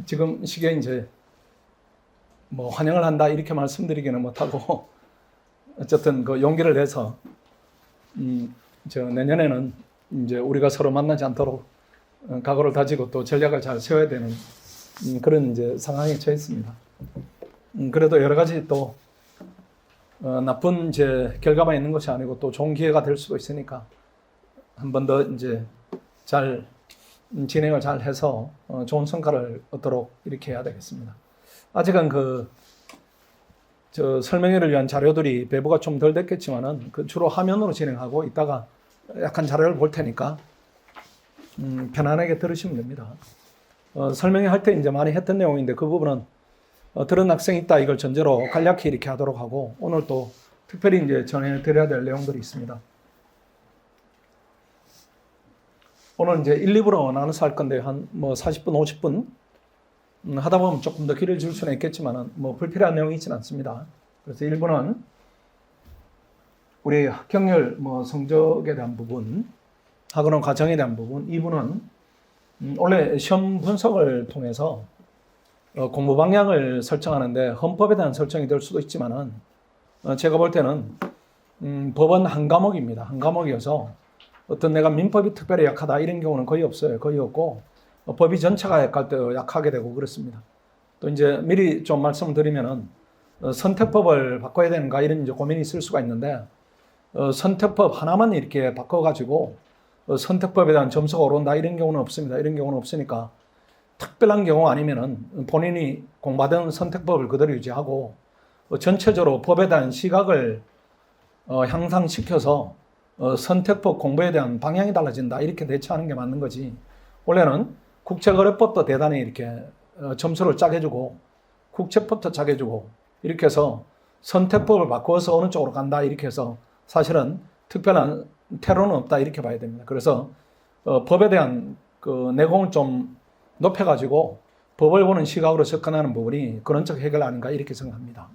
지금 시기에 이제 뭐 환영을 한다 이렇게 말씀드리기는 못하고 어쨌든 그 용기를 내서 저 내년에는 이제 우리가 서로 만나지 않도록 각오를 다지고 또 전략을 잘 세워야 되는 그런 이제 상황에 처했습니다. 그래도 여러 가지 또 나쁜 이제 결과만 있는 것이 아니고 또 좋은 기회가 될 수도 있으니까 한 번 더 이제 잘 진행을 잘 해서 좋은 성과를 얻도록 이렇게 해야 되겠습니다. 아직은 저 설명회를 위한 자료들이 배부가 좀 덜 됐겠지만은 그 주로 화면으로 진행하고 이따가 약간 자료를 볼 테니까 편안하게 들으시면 됩니다. 설명회 할 때 이제 많이 했던 내용인데 그 부분은 들은 학생이 있다 이걸 전제로 간략히 이렇게 하도록 하고 오늘 또 특별히 이제 전해드려야 될 내용들이 있습니다. 오늘 이제 1, 2부로 나눠서 할 건데 한 뭐 40분, 50분 하다 보면 조금 더 길을 줄 수는 있겠지만 뭐 불필요한 내용이 있지는 않습니다. 그래서 1부는 우리 학경률 뭐 성적에 대한 부분, 학원원 과정에 대한 부분, 2부는 원래 시험 분석을 통해서 공부 방향을 설정하는데 헌법에 대한 설정이 될 수도 있지만은 제가 볼 때는 법은 한 과목입니다. 한 과목이어서 어떤 내가 민법이 특별히 약하다 이런 경우는 거의 없어요. 거의 없고 법이 전체가 약할 때 약하게 되고 그렇습니다. 또 이제 미리 좀 말씀드리면은 선택법을 바꿔야 되는가 이런 이제 고민이 있을 수가 있는데 선택법 하나만 이렇게 바꿔가지고 선택법에 대한 점수가 오른다 이런 경우는 없습니다. 이런 경우는 없으니까 특별한 경우 아니면은 본인이 공부하던 선택법을 그대로 유지하고 전체적으로 법에 대한 시각을 향상시켜서 선택법 공부에 대한 방향이 달라진다 이렇게 대처하는 게 맞는 거지. 원래는 국제거래법도 대단히 이렇게 점수를 짜게 해주고 국제법도 짜게 해주고 이렇게 해서 선택법을 바꾸어서 어느 쪽으로 간다 이렇게 해서 사실은 특별한 테러는 없다 이렇게 봐야 됩니다. 그래서 법에 대한 그 내공을 좀 높여가지고 법을 보는 시각으로 접근하는 부분이 근원적 해결 아닌가 이렇게 생각합니다.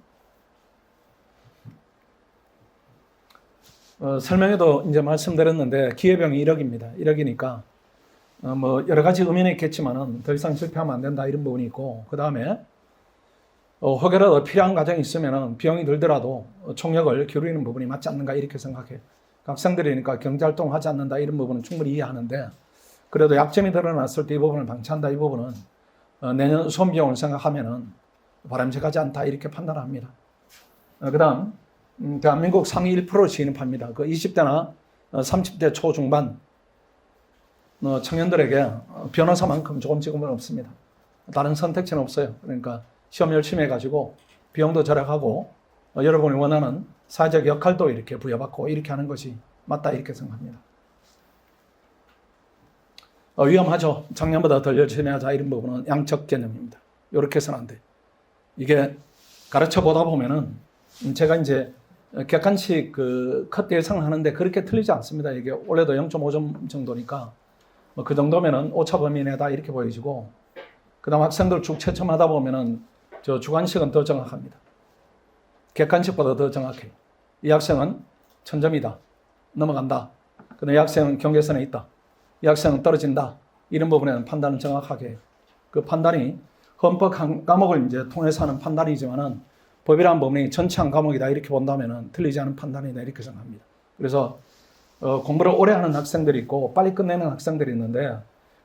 설명에도 이제 말씀드렸는데 기회비용이 1억입니다. 1억이니까 뭐 여러 가지 의미는 있겠지만은 더 이상 실패하면 안 된다 이런 부분이 있고 그 다음에 혹여라도 필요한 과정이 있으면은 비용이 들더라도 총력을 기울이는 부분이 맞지 않는가 이렇게 생각해요. 학생들이니까 경제활동 하지 않는다 이런 부분은 충분히 이해하는데 그래도 약점이 드러났을 때 이 부분을 방치한다 이 부분은 내년 수험 비용을 생각하면은 바람직하지 않다 이렇게 판단합니다. 그 다음 대한민국 상위 1%를 진입합니다. 그 20대나 30대 초중반 청년들에게 변호사만큼 조금 지금은 없습니다. 다른 선택지는 없어요. 그러니까 시험 열심히 해가지고 비용도 절약하고 여러분이 원하는 사회적 역할도 이렇게 부여받고 이렇게 하는 것이 맞다 이렇게 생각합니다. 위험하죠. 작년보다 더 열심히 하자 이런 부분은 양적 개념입니다. 이렇게 해서는 안 돼요. 이게 가르쳐 보다 보면은 제가 이제 객관식 그 컷 예상을 하는데 그렇게 틀리지 않습니다. 이게 원래도 0.5점 정도니까 그 정도면은 오차 범위 내다 이렇게 보여지고 그 다음 학생들 쭉 채점하다 보면은 저 주관식은 더 정확합니다. 객관식보다 더 정확해요. 이 학생은 1000점이다. 넘어간다. 근데 이 학생은 경계선에 있다. 이 학생은 떨어진다. 이런 부분에는 판단은 정확하게 해요. 그 판단이 헌법 한 과목을 이제 통해서 하는 판단이지만은 법이라는 부분이 전체 한 과목이다 이렇게 본다면은 틀리지 않은 판단이다 이렇게 생각합니다. 그래서 공부를 오래 하는 학생들이 있고 빨리 끝내는 학생들이 있는데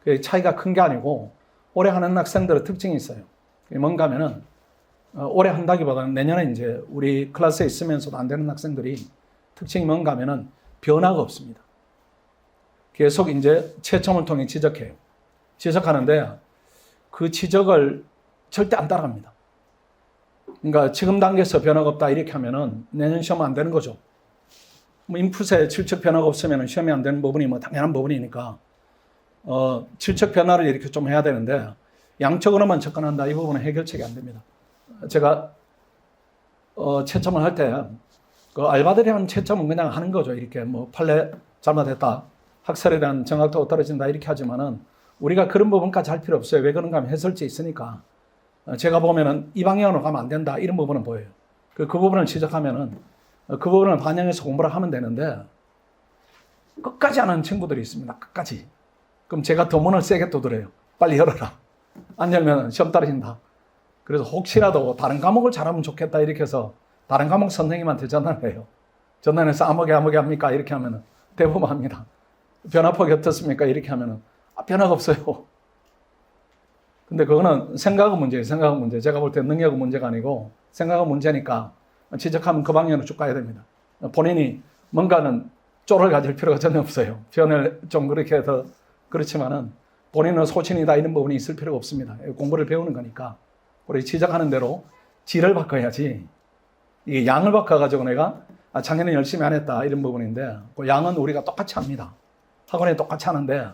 그 차이가 큰 게 아니고 오래 하는 학생들의 특징이 있어요. 뭔가 하면은 오래 한다기보다는 내년에 이제 우리 클래스에 있으면서도 안 되는 학생들이 특징이 뭔가 하면은 변화가 없습니다. 계속 이제 채점을 통해 지적해요. 지적하는데 그 지적을 절대 안 따라갑니다. 그러니까 지금 단계에서 변화가 없다 이렇게 하면은 내년 시험 안 되는 거죠. 뭐 인풋에 질적 변화가 없으면 시험이 안 되는 부분이 뭐 당연한 부분이니까 질적 변화를 이렇게 좀 해야 되는데 양적으로만 접근한다 이 부분은 해결책이 안 됩니다. 제가 채점을 할 때 그 알바들이 하는 채점은 그냥 하는 거죠. 이렇게 뭐 판례 잘못했다, 학설에 대한 정확도가 떨어진다 이렇게 하지만은 우리가 그런 부분까지 할 필요 없어요. 왜 그런가 하면 해설지 있으니까 제가 보면은 이 방향으로 가면 안 된다 이런 부분은 보여요. 그 부분을 지적하면은 그 부분을 반영해서 공부를 하면 되는데 끝까지 안 하는 친구들이 있습니다. 끝까지. 그럼 제가 더 문을 세게 두드려요. 빨리 열어라. 안 열면 시험 떨어진다. 그래서 혹시라도 다른 과목을 잘하면 좋겠다 이렇게 해서 다른 과목 선생님한테 전화를 해요. 전화해서 아무개 합니까? 이렇게 하면 대부분 합니다. 변화폭이 어떻습니까? 이렇게 하면 변화가 없어요. 근데 그거는 생각의 문제예요. 생각의 문제. 제가 볼 때 능력의 문제가 아니고 생각의 문제니까 지적하면 그 방향으로 쭉 가야 됩니다. 본인이 뭔가는 쪼를 가질 필요가 전혀 없어요. 표현을 좀 그렇게 해서 그렇지만은 본인은 소신이다 이런 부분이 있을 필요가 없습니다. 공부를 배우는 거니까 우리 지적하는 대로 질을 바꿔야지 이게 양을 바꿔가지고 내가 작년에 열심히 안 했다 이런 부분인데 그 양은 우리가 똑같이 합니다. 학원에 똑같이 하는데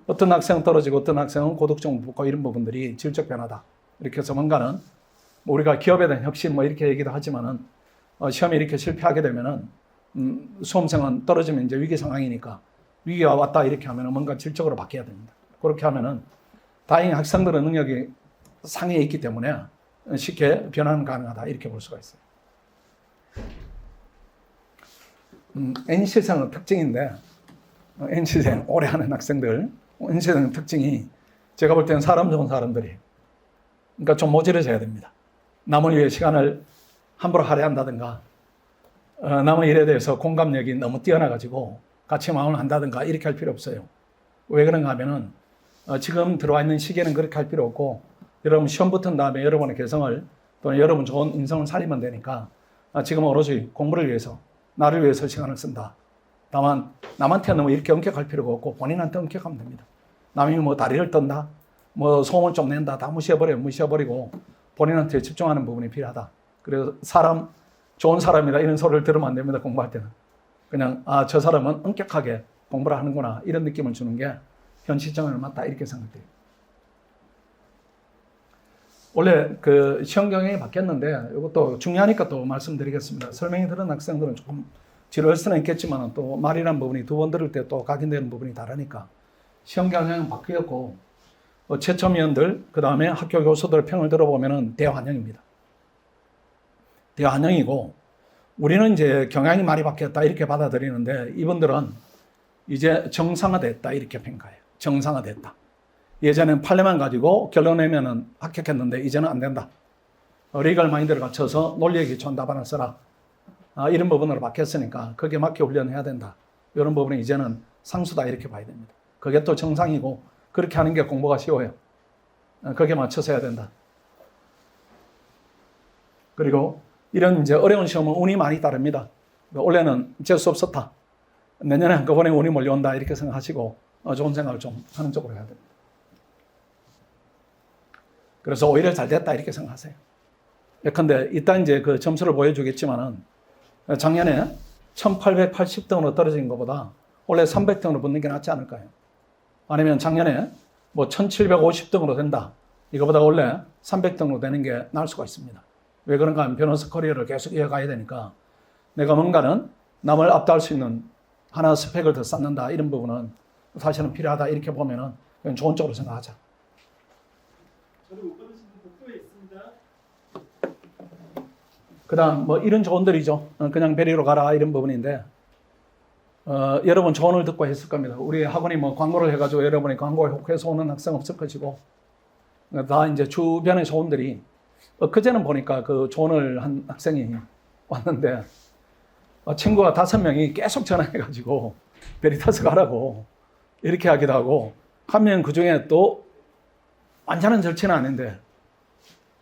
어떤 학생은 떨어지고 어떤 학생은 고득점 붙고 이런 부분들이 질적 변화다. 이렇게 해서 뭔가는 우리가 기업에 대한 혁신 뭐 이렇게 얘기도 하지만은 시험에 이렇게 실패하게 되면은 수험생은 떨어지면 이제 위기 상황이니까 위기가 왔다 이렇게 하면은 뭔가 질적으로 바뀌어야 됩니다. 그렇게 하면은 다행히 학생들의 능력이 상위에 있기 때문에 쉽게 변화는 가능하다 이렇게 볼 수가 있어요. NC생은 특징인데 NC생 오래 하는 학생들 NC생 특징이 제가 볼 때는 사람 좋은 사람들이 그러니까 좀 모질어져야 됩니다. 남을 위해 시간을 함부로 할애한다든가 남의 일에 대해서 공감력이 너무 뛰어나가지고 같이 마음을 한다든가 이렇게 할 필요 없어요. 왜 그런가 하면은 지금 들어와 있는 시기에는 그렇게 할 필요 없고 여러분 시험 붙은 다음에 여러분의 개성을 또는 여러분 좋은 인성을 살리면 되니까 지금 오로지 공부를 위해서 나를 위해서 시간을 쓴다. 다만 남한테 너무 이렇게 엄격할 필요가 없고 본인한테 엄격하면 됩니다. 남이 뭐 다리를 떤다, 뭐 소음을 좀 낸다 다 무시해버리고 본인한테 집중하는 부분이 필요하다. 그래서 사람 좋은 사람이다 이런 소리를 들으면 안 됩니다. 공부할 때는 그냥 저 사람은 엄격하게 공부를 하는구나 이런 느낌을 주는 게 현 시점에는 맞다 이렇게 생각돼요. 원래 그 시험 경향이 바뀌었는데 이것도 중요하니까 또 말씀드리겠습니다. 설명이 들은 학생들은 조금 지루할 수는 있겠지만 또 말이라는 부분이 두 번 들을 때 또 각인되는 부분이 다르니까 시험 경향은 바뀌었고 채점위원들 그 다음에 학교 교수들 평을 들어보면은 대환영입니다. 대환영이고 우리는 이제 경향이 많이 바뀌었다 이렇게 받아들이는데 이분들은 이제 정상화됐다 이렇게 평가해요. 정상화됐다. 예전엔 판례만 가지고 결론 내면은 합격했는데 이제는 안 된다. 리걸 마인드를 갖춰서 논리에 기초한 답안을 써라. 이런 부분으로 바뀌었으니까 거기에 맞게 훈련해야 된다. 이런 부분은 이제는 상수다 이렇게 봐야 됩니다. 그게 또 정상이고 그렇게 하는 게 공부가 쉬워요. 거기에 맞춰서 해야 된다. 그리고 이런 이제 어려운 시험은 운이 많이 따릅니다. 원래는 재수 없었다. 내년에 한꺼번에 운이 몰려온다 이렇게 생각하시고 좋은 생각을 좀 하는 쪽으로 해야 됩니다. 그래서 오히려 잘 됐다 이렇게 생각하세요. 예컨대 이따 이제 그 점수를 보여주겠지만은 작년에 1880등으로 떨어진 것보다 원래 300등으로 붙는 게 낫지 않을까요? 아니면 작년에 뭐 1750등으로 된다. 이거보다 원래 300등으로 되는 게 나을 수가 있습니다. 왜 그런가 하면 변호사 커리어를 계속 이어가야 되니까 내가 뭔가는 남을 압도할 수 있는 하나 스펙을 더 쌓는다. 이런 부분은 사실은 필요하다. 이렇게 보면은 그냥 좋은 쪽으로 생각하자. 저도 못 받으신 분 복도에 있습니다. 그 다음 뭐 이런 조언들이죠. 그냥 베리로 가라 이런 부분인데 여러분 조언을 듣고 했을 겁니다. 우리 학원이 뭐 광고를 해가지고 여러분이 광고에 혹해서 오는 학생 없을 것이고 다 이제 주변의 조언들이 그제는 보니까 그 조언을 한 학생이 왔는데 친구가 5명이 계속 전화해가지고 베리타스 가라고 이렇게 하기도 하고 한 명 그중에 또 완전한 절친은 아닌데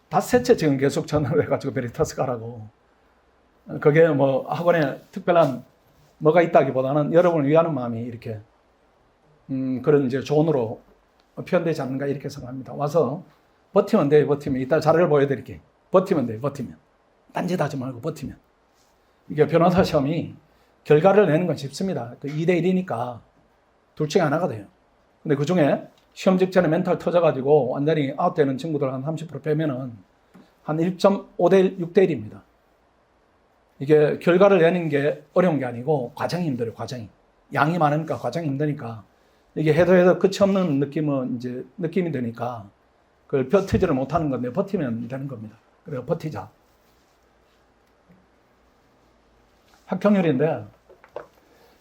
5째 지금 계속 전화를 해가지고 베리타스 가라고. 그게 뭐 학원에 특별한 뭐가 있다기보다는 여러분을 위하는 마음이 이렇게 그런 이제 조언으로 표현되지 않는가 이렇게 생각합니다. 와서 버티면 돼요. 버티면 이따 자료를 보여드릴게요. 버티면 돼요. 버티면 딴짓하지 말고 버티면. 이게 변호사 시험이 결과를 내는 건 쉽습니다. 그 2대1이니까 둘 중에 하나가 돼요. 근데 그 중에 시험 직전에 멘탈 터져가지고 완전히 아웃되는 친구들 한 30% 빼면은 한 1.5대1, 6대1입니다. 이게 결과를 내는 게 어려운 게 아니고 과정이 힘들어요. 과정이. 양이 많으니까 과정이 힘드니까 이게 해도 끝이 없는 느낌은 이제 느낌이 되니까 그걸 버티지를 못하는 건데 버티면 되는 겁니다. 그래서 버티자. 학형률인데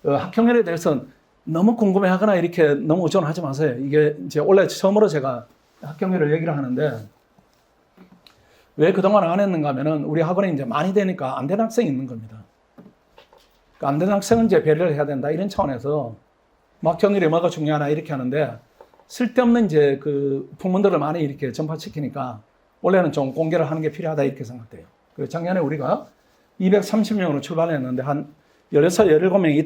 학형률에 대해서는 너무 궁금해하거나 이렇게 너무 의존하지 마세요. 이게 이제 원래 처음으로 제가 합격률을 얘기를 하는데 왜 그동안 안 했는가 하면은 우리 학원에 이제 많이 되니까 안 되는 학생이 있는 겁니다. 그러니까 안 되는 학생은 이제 배려를 해야 된다 이런 차원에서 합격률이 뭐가 중요하나 이렇게 하는데 쓸데없는 이제 그 풍문들을 많이 이렇게 전파시키니까 원래는 좀 공개를 하는 게 필요하다 이렇게 생각돼요. 그래서 작년에 우리가 230명으로 출발했는데 한 16, 17명이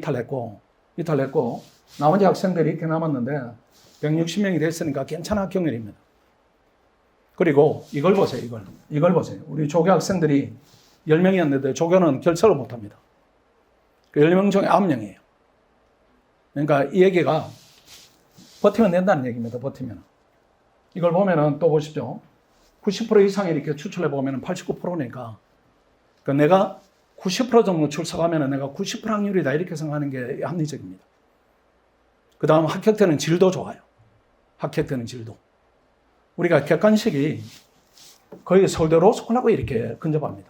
이탈했고 나머지 학생들이 이렇게 남았는데 160명이 됐으니까 괜찮은 합격률입니다. 그리고 이걸 보세요. 이걸 보세요. 우리 조교 학생들이 10명이었는데 조교는 결석을 못합니다. 그 10명 중에 9명이에요. 그러니까 이 얘기가 버티면 된다는 얘기입니다. 버티면. 이걸 보면은 또 보십시오. 90% 이상이 이렇게 추출해 보면은 89%니까. 그러니까 내가 90% 정도 출석하면은 내가 90% 확률이다 이렇게 생각하는 게 합리적입니다. 그 다음 합격되는 질도 좋아요. 합격되는 질도. 우리가 객관식이 거의 서울대 로스쿨하고 이렇게 근접합니다.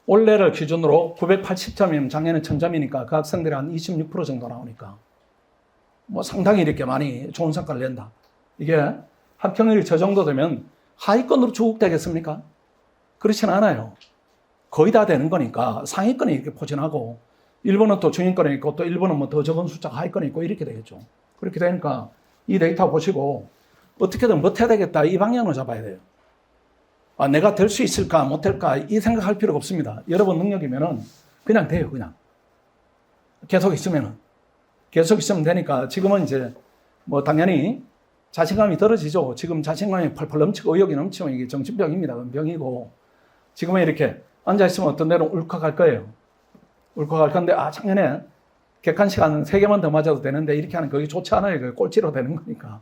올해를 기준으로 980점이면 작년에 1000점이니까 그 학생들이 한 26% 정도 나오니까 뭐 상당히 이렇게 많이 좋은 성과를 낸다. 이게 합격률이 저 정도 되면 하위권으로 쭉 되겠습니까? 그렇진 않아요. 거의 다 되는 거니까 상위권이 이렇게 포진하고 일본은 또 중위권에 있고 또 일본은 뭐 더 적은 숫자가 하위권에 있고 이렇게 되겠죠. 그렇게 되니까 이 데이터 보시고 어떻게든 버텨야 되겠다 이 방향으로 잡아야 돼요. 아, 내가 될 수 있을까 못 될까 이 생각할 필요가 없습니다. 여러분 능력이면은 그냥 돼요. 그냥 계속 있으면 되니까 지금은 이제 뭐 당연히 자신감이 떨어지죠. 지금 자신감이 펄펄 넘치고 의욕이 넘치면 이게 정신병입니다. 병이고 지금은 이렇게 앉아 있으면 어떤 데로 울컥할 거예요. 울컥할 건데 아 작년에 객관식 한 3개만 더 맞아도 되는데 이렇게 하는 그게 좋지 않아요. 그게 꼴찌로 되는 거니까.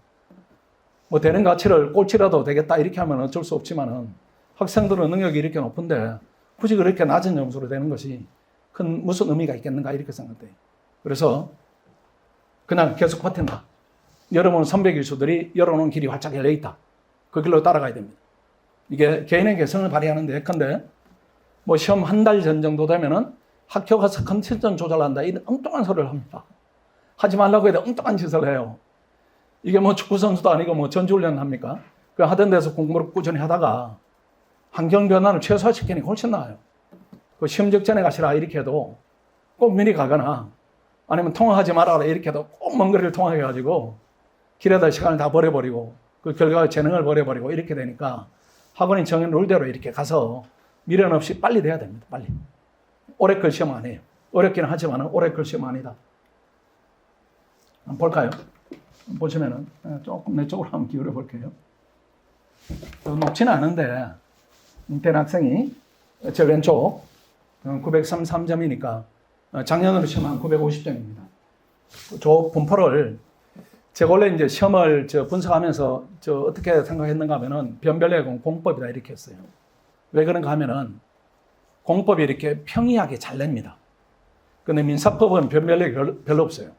뭐 되는 가치를 꼴찌라도 되겠다 이렇게 하면 어쩔 수 없지만은 학생들은 능력이 이렇게 높은데 굳이 그렇게 낮은 점수로 되는 것이 큰 무슨 의미가 있겠는가 이렇게 생각돼요. 그래서 그냥 계속 버틴다. 여러분 선배 교수들이 열어놓은 길이 활짝 열려 있다. 그 길로 따라가야 됩니다. 이게 개인의 개성을 발휘하는데 예컨대 뭐 시험 한 달 전 정도 되면은 학교 가서 컨디션 조절한다 이런 엉뚱한 소리를 합니다. 하지 말라고 해도 엉뚱한 짓을 해요. 이게 뭐 축구 선수도 아니고 뭐 전지훈련 합니까? 그 하던 데서 공부를 꾸준히 하다가 환경 변화를 최소화시키니까 훨씬 나아요. 그 시험 직전에 가시라 이렇게 해도 꼭 미리 가거나 아니면 통화하지 말아라 이렇게 해도 꼭 먼 거리를 통화해가지고 길에다 시간을 다 버려버리고 그 결과가 재능을 버려버리고 이렇게 되니까 학원이 정한 룰대로 이렇게 가서 미련 없이 빨리 돼야 됩니다. 빨리. 오래걸 시험 안 해요. 어렵기는 하지만 오래걸 시험 아니다. 한번 볼까요? 보시면은 조금 내 쪽으로 한번 기울여 볼게요. 높지는 않은데 된 학생이 저 왼쪽 933점이니까 작년으로 치면 한 950점입니다. 저 분포를 제가 원래 이제 시험을 분석하면서 어떻게 생각했는가 하면은 변별력은 공법이다 이렇게 했어요. 왜 그런가 하면은 공법이 이렇게 평이하게 잘 냅니다. 근데 민사법은 변별력이 별로 없어요.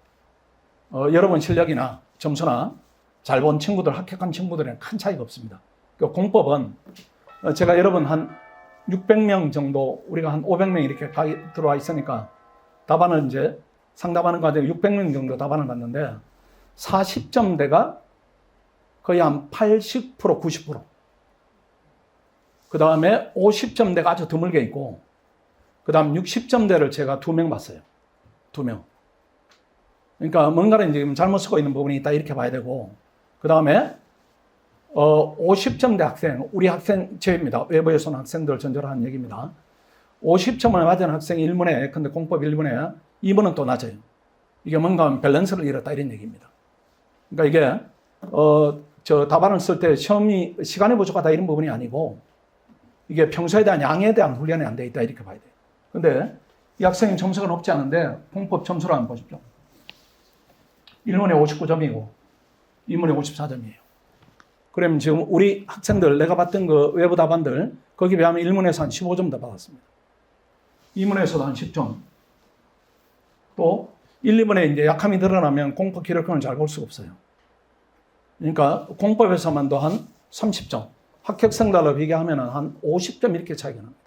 여러분 실력이나 점수나 잘 본 친구들, 합격한 친구들이랑 큰 차이가 없습니다. 그러니까 공법은 제가 여러분 한 600명 정도, 우리가 한 500명 이렇게 들어와 있으니까 답안을 이제 상담하는 과정에 600명 정도 답안을 받는데 40점대가 거의 한 80%, 90%. 그 다음에 50점대가 아주 드물게 있고, 그 다음 60점대를 제가 2명 봤어요. 2명. 그러니까 뭔가를 이제 잘못 쓰고 있는 부분이 있다 이렇게 봐야 되고, 그 다음에 50점대 학생, 우리 학생 제입니다. 외부에서 온 학생들 전제로 하는 얘기입니다. 50점을 맞은 학생이 1문에, 근데 공법 1문에 2문은 또 낮아요. 이게 뭔가 밸런스를 잃었다 이런 얘기입니다. 그러니까 이게 저 답안을 쓸 때 시간이 부족하다 이런 부분이 아니고 이게 평소에 대한 양에 대한 훈련이 안 돼 있다 이렇게 봐야 돼요. 근데 이 학생의 점수가 높지 않은데 공법 점수를 한번 보십시오. 1문에 59점이고 2문에 54점이에요. 그러면 지금 우리 학생들 내가 봤던 그 외부 답안들 거기 비하면 1문에서 한 15점 더 받았습니다. 2문에서도 한 10점. 또 1, 2문에 이제 약함이 드러나면 공법 기록형을 잘 볼 수가 없어요. 그러니까 공법에서만도 한 30점. 합격생들로 비교하면 한 50점 이렇게 차이가 납니다.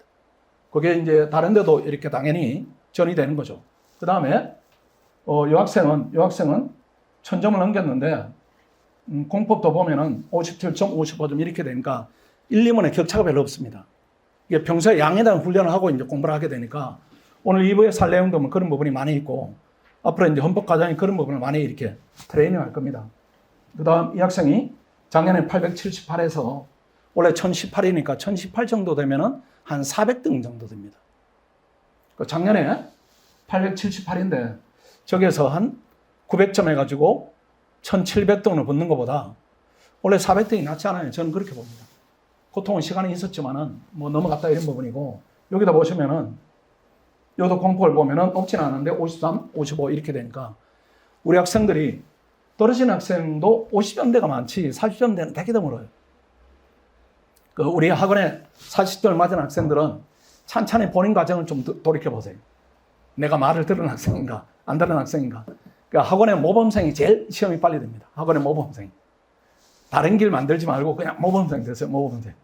그게 이제 다른 데도 이렇게 당연히 전이 되는 거죠. 그 다음에 이 학생은 1000점을 넘겼는데 공법도 보면은 57점, 55점 이렇게 되니까 1, 2문에 격차가 별로 없습니다. 이게 평소에 양에 대한 훈련을 하고 이제 공부를 하게 되니까 오늘 2부에 살 내용도 뭐 그런 부분이 많이 있고 앞으로 이제 헌법 과정에 그런 부분을 많이 이렇게 트레이닝 할 겁니다. 그 다음 이 학생이 작년에 878에서 올해 1018이니까 1018 정도 되면은 한 400등 정도 됩니다. 작년에 878인데 저기에서 한 900점 해가지고 1700등으로 붙는 것보다 원래 400등이 낫지 않아요. 저는 그렇게 봅니다. 고통은 시간이 있었지만은 뭐 넘어갔다 이런 부분이고 여기다 보시면은 여기도 공포를 보면은 높지는 않은데 53, 55 이렇게 되니까 우리 학생들이 떨어진 학생도 50점대가 많지 40점대는 되게 드물어요. 우리 학원에 40점을 맞은 학생들은 찬찬히 본인 과정을 좀 돌이켜 보세요. 내가 말을 들은 학생인가 안 들은 학생인가. 그러니까 학원의 모범생이 제일 시험이 빨리 됩니다. 학원의 모범생. 다른 길 만들지 말고 그냥 모범생 되세요. 모범생.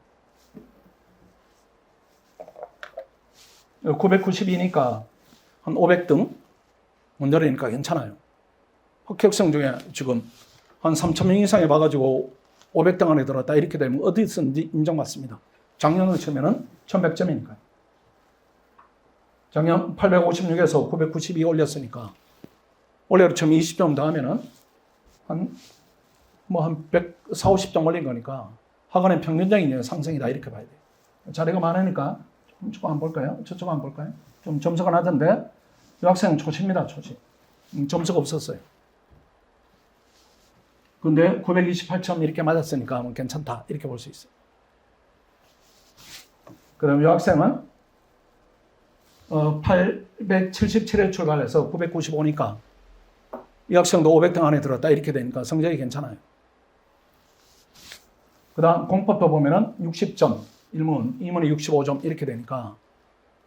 992니까 한 500등 문제라니까 괜찮아요. 합격생 중에 지금 한 3,000명 이상이 봐가지고 500등 안에 들었다 이렇게 되면 어디서든지 인정받습니다. 작년으로 치면은 1100점이니까요. 작년 856에서 992 올렸으니까 올해로 처음 20점 더 하면은 한 140, 50점 올린 거니까 학원의 평균적인 상승이다 이렇게 봐야 돼요. 자리가 많으니까 조금 한번 볼까요? 저쪽 한번 볼까요? 좀 점수가 낮은데 이 학생은 초시입니다. 초시. 점수가 없었어요. 근데 928점 이렇게 맞았으니까 뭐 괜찮다 이렇게 볼 수 있어요. 그 다음 이 학생은 877에 출발해서 995니까 이 학생도 500등 안에 들었다 이렇게 되니까 성적이 괜찮아요. 그 다음 공법도 보면은 60점 1문, 2문에 65점 이렇게 되니까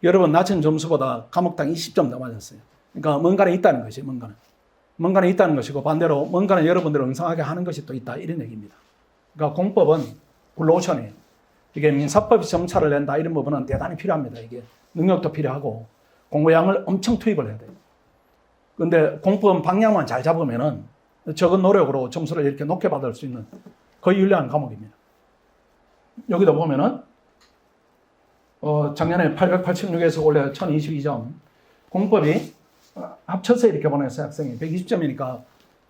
여러분 낮은 점수보다 과목당 20점 더 맞았어요. 그러니까 뭔가는 있다는 것이 뭔가는 있다는 것이고 반대로 뭔가는 여러분들을 엉성하게 하는 것이 또 있다 이런 얘기입니다. 그러니까 공법은 블루오션이에요. 이게 민사법이 점차를 낸다 이런 부분은 대단히 필요합니다. 이게 능력도 필요하고 공부량을 엄청 투입을 해야 돼요. 근데 공법 방향만 잘 잡으면은 적은 노력으로 점수를 이렇게 높게 받을 수 있는 거의 유리한 과목입니다. 여기도 보면은 작년에 886에서 올해 1022점 공법이 합쳐서 이렇게 보냈어요. 학생이 120점이니까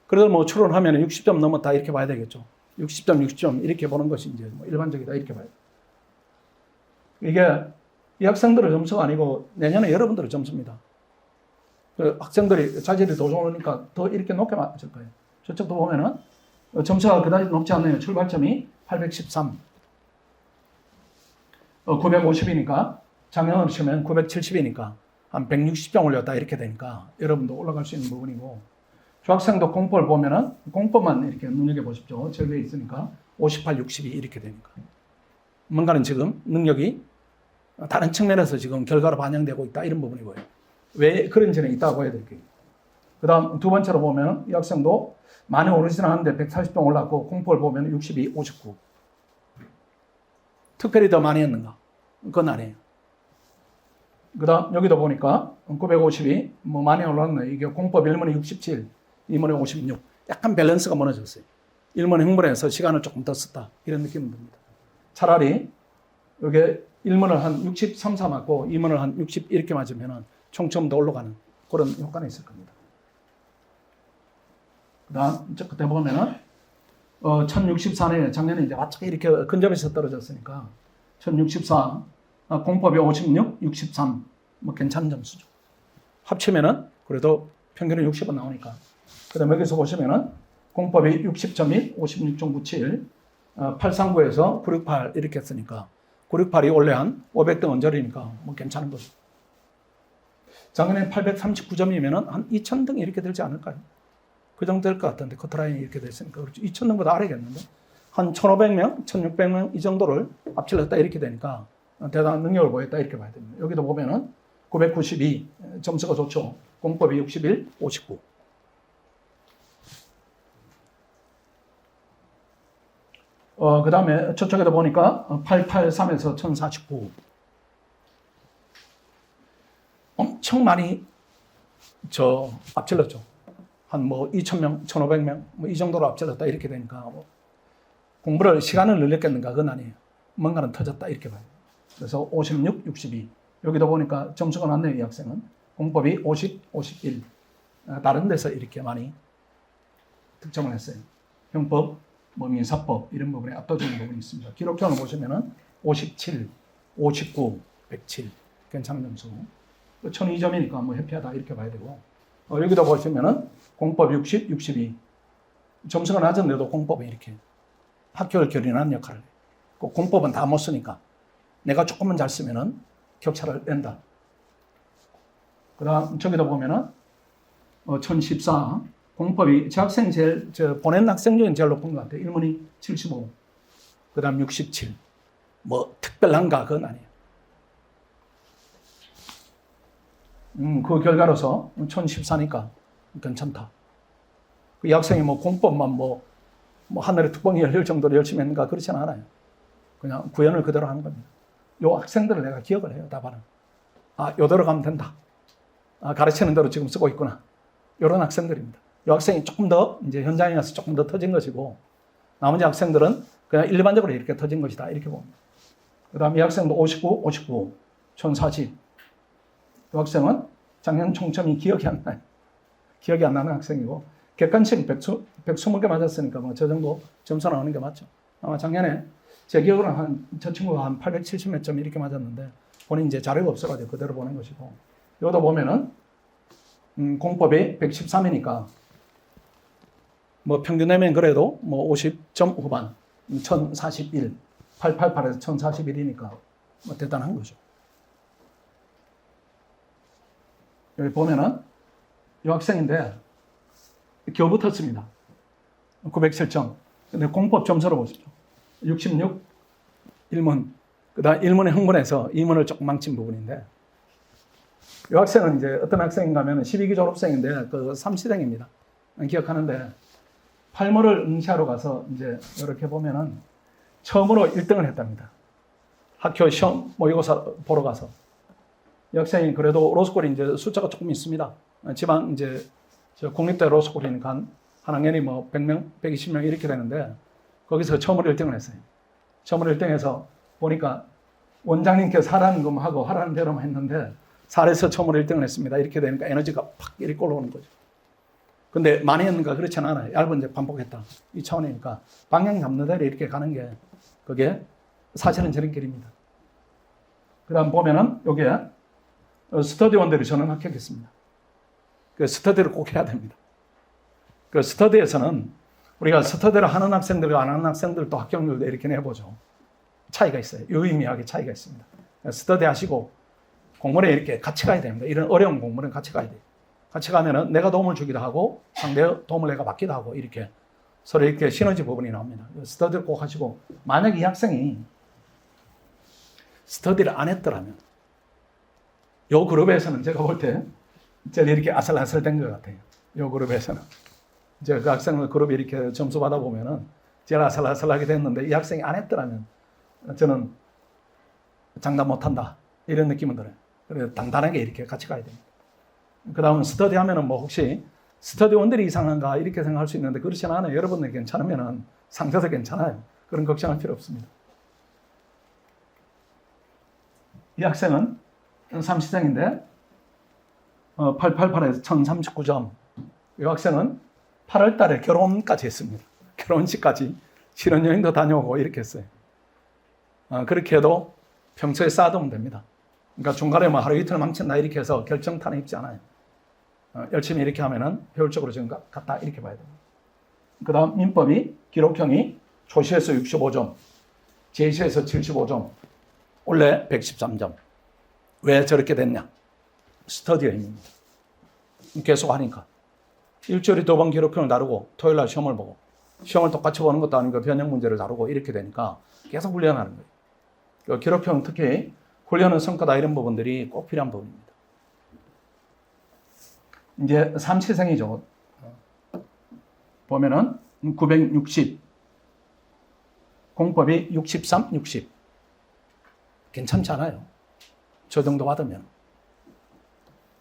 그래도 뭐 추론하면 60점 넘었다 이렇게 봐야 되겠죠. 60점, 60점 이렇게 보는 것이 이제 뭐 일반적이다 이렇게 봐야 돼요. 이게 이 학생들의 점수가 아니고 내년에 여러분들의 점수입니다. 학생들이 자질이 더 좋으니까 더 이렇게 높게 맞을 거예요. 저쪽도 보면은 점수가 그다지 높지 않네요. 출발점이 813. 950이니까 작년으로 치면 970이니까 한 160점 올렸다 이렇게 되니까 여러분도 올라갈 수 있는 부분이고 중학생도 공법을 보면은 공법만 이렇게 눈여겨보십시오. 저 위에 있으니까 58, 62 이렇게 되니까 뭔가는 지금 능력이 다른 측면에서 지금 결과로 반영되고 있다 이런 부분이고요. 왜 그런지는 이따가 보여드릴게요. 그 다음 두 번째로 보면 이 학생도 많이 오르지는 않는데 140점 올랐고 공법을 보면 62, 59 특별히 더 많이 했는가? 그건 아니에요. 그 다음 여기도 보니까 952 뭐 많이 올랐네. 이게 공법 1문에 67, 2문에 56 약간 밸런스가 무너졌어요. 1문 행문에서 시간을 조금 더 썼다 이런 느낌이 듭니다. 차라리 여기 1문을 한 63, 4 맞고 2문을 한 60 이렇게 맞으면 총점 더 올라가는 그런 효과는 있을 겁니다. 그 다음 저 끝에 보면은 1064네 작년에 이제 바짝 이렇게 근접해서 떨어졌으니까 1064 공법이 56, 63 뭐 괜찮은 점수죠. 합치면은 그래도 평균은 60은 나오니까. 그 다음에 여기서 보시면은 공법이 60.1, 56.97 839에서 968 이렇게 했으니까 968이 원래 한 500등 언저리니까 뭐 괜찮은 거죠. 작년에 839점이면은 한 2000등 이렇게 되지 않을까요? 그 정도 될 것 같은데 커트라인이 이렇게 됐으니까 그렇죠. 2000등보다 아래겠는데 한 1500명, 1600명 이 정도를 앞질렀다 이렇게 되니까 대단한 능력을 보였다 이렇게 봐야 됩니다. 여기도 보면은 992 점수가 좋죠. 공법이 61, 59 그 다음에 저쪽에도 보니까 883에서 1049 엄청 많이 앞질렀죠. 한 뭐 2,000명, 1,500명 뭐 이 정도로 앞서졌다 이렇게 되니까 뭐 공부를 시간을 늘렸겠는가 그건 아니에요. 뭔가는 터졌다 이렇게 봐요. 그래서 56, 62 여기도 보니까 점수가 낮네요. 이 학생은 공법이 50, 51 다른 데서 이렇게 많이 득점을 했어요. 형법, 뭐 민사법 이런 부분에 압도적인 부분이 있습니다. 기록형을 보시면은 57, 59, 107 괜찮은 점수. 1,002점이니까 뭐 해피하다 이렇게 봐야 되고 여기도 보시면은 공법 60, 62 점수가 낮은데도 공법은 이렇게 학교를 견인하는 역할을 해요. 그 공법은 다 못 쓰니까 내가 조금만 잘 쓰면은 격차를 낸다. 그 다음 저기도 보면은 1014 공법이 저 학생 제일 보낸 학생 중에 제일 높은 것 같아요. 1문이 75, 그 다음 67. 뭐 특별한가 그건 아니에요. 그 결과로서 1014니까 괜찮다. 이 학생이 뭐 공법만 뭐 하늘에 뚜껑이 열릴 정도로 열심히 했는가 그렇지는 않아요. 그냥 구현을 그대로 하는 겁니다. 요 학생들을 내가 기억을 해요. 답안은. 요대로 가면 된다. 가르치는 대로 지금 쓰고 있구나. 이런 학생들입니다. 이 학생이 조금 더 이제 현장에 가서 조금 더 터진 것이고 나머지 학생들은 그냥 일반적으로 이렇게 터진 것이다. 이렇게 봅니다. 그 다음 이 학생도 59, 59, 1040. 이 학생은 작년 총점이 기억이 안 나요. 기억이 안 나는 학생이고 객관식 120개 맞았으니까 뭐 저 정도 점수 나오는 게 맞죠. 아마 작년에 제 기억으로는 저 친구가 한 870 몇 점 이렇게 맞았는데 본인 이제 자료가 없어가지고 그대로 보낸 것이고 여기도 보면은 공법이 113이니까 뭐 평균 내면 그래도 뭐 50점 후반 1041 888에서 1041이니까 뭐 대단한 거죠. 여기 보면은 이 학생인데 겨우 붙었습니다. 907점. 근데 공법 점수를 보십시오. 66 1문. 그다음 1문의 흥분해서 2문을 조금 망친 부분인데 이 학생은 이제 어떤 학생인가 하면 12기 졸업생인데 그 삼시생입니다. 기억하는데 8모를 응시하러 가서 이제 이렇게 보면은 처음으로 1등을 했답니다. 학교 시험 모의고사 보러 가서 이 학생이 그래도 로스쿨이 이제 숫자가 조금 있습니다. 지방 이제 저 국립대 로스쿨이니까 한 학년이 뭐 100명, 120명 이렇게 되는데 거기서 처음으로 1등을 했어요. 처음으로 1등해서 보니까 원장님께서 하라는 것만 하고 하라는 대로만 했는데 살에서 처음으로 1등을 했습니다. 이렇게 되니까 에너지가 팍 이렇게 올라오는 거죠. 근데 많이 했는가 그렇지는 않아요. 얇은 이제 반복했다. 이 차원이니까 방향 잡는 대로 이렇게 가는 게 그게 사실은 지름길입니다. 그 다음 보면은 여기에 스터디원들이 저는 합격했습니다. 그 스터디를 꼭 해야 됩니다. 그 스터디에서는 우리가 스터디를 하는 학생들과 안 하는 학생들 또 합격률도 이렇게 내보죠. 차이가 있어요. 유의미하게 차이가 있습니다. 스터디 하시고 공부에 이렇게 같이 가야 됩니다. 이런 어려운 공부는 같이 가야 돼요. 같이 가면은 내가 도움을 주기도 하고 상대의 도움을 내가 받기도 하고 이렇게 서로 이렇게 시너지 부분이 나옵니다. 스터디를 꼭 하시고 만약 이 학생이 스터디를 안 했더라면 요 그룹에서는 제가 볼 때 제일 이렇게 아슬아슬 된 것 같아요. 요 그룹에서는. 이제 그 학생을 그룹이 이렇게 점수 받아보면은 제일 아슬아슬하게 됐는데 이 학생이 안 했더라면 저는 장담 못한다. 이런 느낌은 들어요. 그래서 단단하게 이렇게 같이 가야 됩니다. 그 다음 스터디 하면은 뭐 혹시 스터디원들이 이상한가 이렇게 생각할 수 있는데 그렇지는 않아요. 여러분들이 괜찮으면은 상대도 괜찮아요. 그런 걱정할 필요 없습니다. 이 학생은 삼시생인데 888에서 1039점. 이 학생은 8월 달에 결혼까지 했습니다. 결혼식까지 신혼여행도 다녀오고 이렇게 했어요. 그렇게 해도 평소에 쌓아두면 됩니다. 그러니까 중간에 뭐 하루 이틀 망친다 이렇게 해서 결정타는 입지 않아요. 열심히 이렇게 하면은 효율적으로 지금 갔다 이렇게 봐야 됩니다. 그 다음 민법이 기록형이 초시에서 65점, 제시에서 75점, 원래 113점. 왜 저렇게 됐냐? 스터디의 힘입니다. 계속 하니까. 일주일에 2번 기록형을 다루고 토요일 날 시험을 보고 시험을 똑같이 보는 것도 아니고 변형 문제를 다루고 이렇게 되니까 계속 훈련하는 거예요. 기록형 특히 훈련은 성과다 이런 부분들이 꼭 필요한 부분입니다. 이제 삼시생이죠. 보면은 960 공법이 63, 60 괜찮지 않아요. 저 정도 받으면.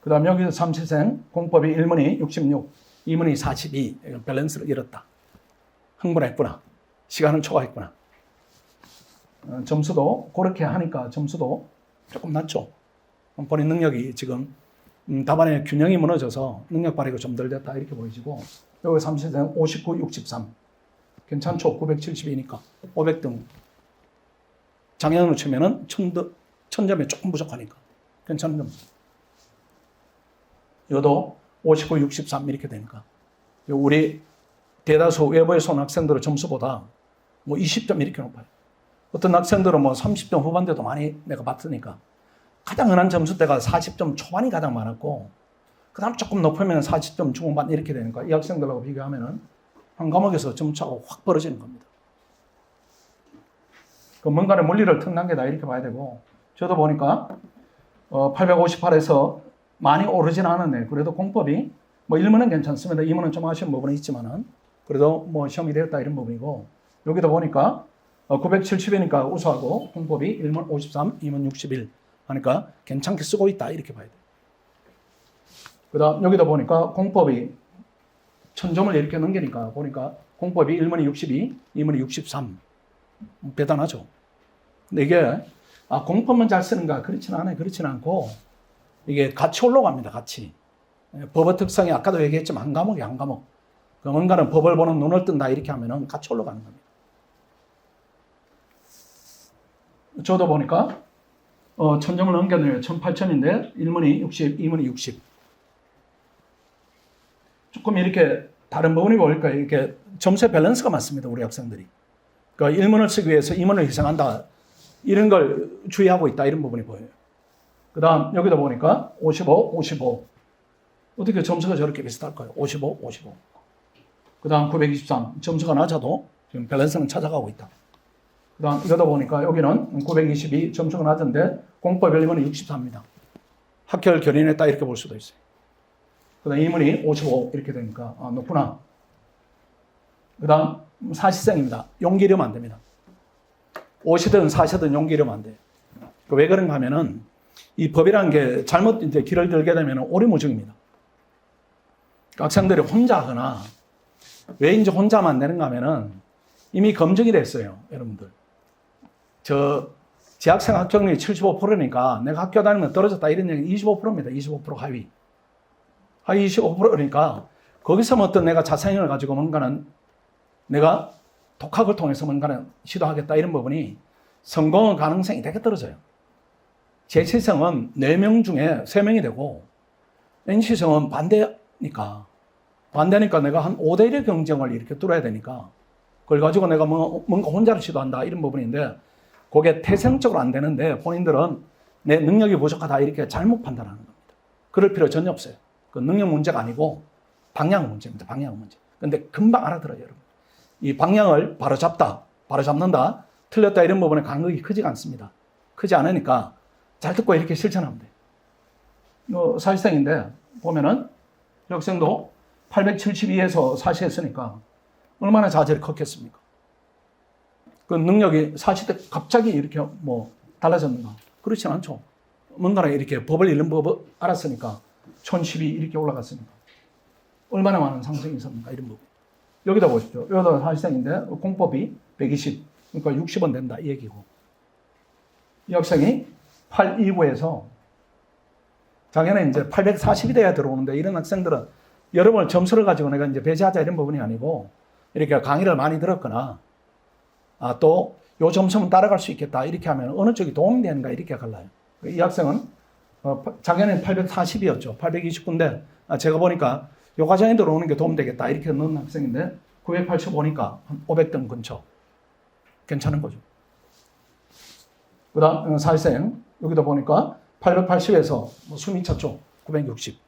그 다음 여기서 삼시생 공법이 1문이 66 임원이 42. 밸런스를 잃었다. 흥분했구나. 시간을 초과했구나. 점수도 그렇게 하니까 점수도 조금 낮죠. 본인 능력이 지금 답안의 균형이 무너져서 능력 발휘가 좀 덜 됐다 이렇게 보이시고, 여기 30점 59, 63 괜찮죠? 972니까 500등. 작년으로 치면은 1000점에 조금 부족하니까 괜찮은 점수. 이것도 59, 63 이렇게 되니까 우리 대다수 외부에서 온 학생들의 점수보다 뭐 20점 이렇게 높아요. 어떤 학생들은 뭐 30점 후반대도 많이 내가 봤으니까 가장 흔한 점수대가 40점 초반이 가장 많았고, 그 다음 조금 높으면 40점 중반 이렇게 되니까 이 학생들하고 비교하면은 한 과목에서 점차가 확 벌어지는 겁니다. 그 뭔가를 물리를 틈난 게다 이렇게 봐야 되고, 저도 보니까 858에서 많이 오르진 않았네. 그래도 공법이 뭐 1문은 괜찮습니다. 2문은 좀 아쉬운 부분이 있지만은 그래도 뭐 시험이 되었다 이런 부분이고, 여기도 보니까 970이니까 우수하고 공법이 1문 53, 2문 61 하니까 괜찮게 쓰고 있다 이렇게 봐야 돼요. 그 다음 여기도 보니까 공법이 1000점을 이렇게 넘기니까 보니까 공법이 1문이 62, 2문이 63 대단하죠. 근데 이게 공법만 잘 쓰는가 그렇지는 않아요. 그렇지는 않고 이게 같이 올라갑니다. 같이. 법의 특성이 아까도 얘기했지만 한 과목이 한 과목. 그 뭔가는 법을 보는 눈을 뜬다 이렇게 하면은 같이 올라가는 겁니다. 저도 보니까 1000점을 넘겼네요. 18점인데 1문이 60, 2문이 60. 조금 이렇게 다른 부분이 보일까요? 이렇게 점수의 밸런스가 맞습니다. 우리 학생들이. 그러니까 1문을 쓰기 위해서 2문을 희생한다. 이런 걸 주의하고 있다. 이런 부분이 보여요. 그 다음 여기도 보니까 55, 55. 어떻게 점수가 저렇게 비슷할까요? 55, 55. 그 다음 923. 점수가 낮아도 지금 밸런스는 찾아가고 있다. 그 다음 이거다 보니까 여기는 922. 점수가 낮은데 공법 1문이 64입니다. 학교를 견인했다 이렇게 볼 수도 있어요. 그 다음 2문이 55 이렇게 되니까 높구나. 그 다음 사시생입니다. 용기 잃으면 안 됩니다. 50든 40든 용기 잃으면 안 돼요. 왜 그런가 하면은 이 법이라는 게 잘못 이제 길을 들게 되면 오리무중입니다. 학생들이 혼자 하거나 왜 이제 혼자만 되는가 하면은 이미 검증이 됐어요. 여러분들. 재학생 합격률이 75%니까 내가 학교 다니면 떨어졌다 이런 얘기 25%입니다. 25% 하위. 하위 25%니까 거기서 어떤 내가 자생을 가지고 뭔가는 내가 독학을 통해서 뭔가는 시도하겠다 이런 부분이 성공의 가능성이 되게 떨어져요. 재치성은 4명 중에 3명이 되고 NC성은 반대니까 내가 한 5대1의 경쟁을 이렇게 뚫어야 되니까 그걸 가지고 내가 뭔가 혼자를 시도한다 이런 부분인데 그게 태생적으로 안 되는데 본인들은 내 능력이 부족하다 이렇게 잘못 판단하는 겁니다. 그럴 필요 전혀 없어요. 그 능력 문제가 아니고 방향 문제입니다. 방향 문제. 근데 금방 알아들어요, 여러분. 이 방향을 바로 잡는다, 틀렸다 이런 부분에 간극이 크지가 않습니다. 크지 않으니까 잘 듣고 이렇게 실천하면 돼요. 사실상인데 보면은 학생도 872에서 40 했으니까 얼마나 자질이 컸겠습니까? 그 능력이 40대 갑자기 이렇게 뭐 달라졌는가? 그렇진 않죠. 뭔가는 이렇게 법을 읽는 법을 알았으니까 1012 이렇게 올라갔으니까 얼마나 많은 상승이 있었는가 이런 부분. 여기다 보십시오. 여기다 사실상인데 공법이 120, 그러니까 60원 된다 이 얘기고. 이 학생이 829에서 작년에 이제 840이 돼야 들어오는데 이런 학생들은 여러분 점수를 가지고 내가 이제 배제하자 이런 부분이 아니고 이렇게 강의를 많이 들었거나 또 요 점수는 따라갈 수 있겠다 이렇게 하면 어느 쪽이 도움이 되는가 이렇게 갈라요. 이 학생은 작년에 840이었죠. 829인데 제가 보니까 요 과정에 들어오는 게 도움되겠다 이렇게 넣은 학생인데 985니까 한 500등 근처 괜찮은 거죠. 그 다음 사회생 여기다 보니까 880에서 숨이 찼죠. 960.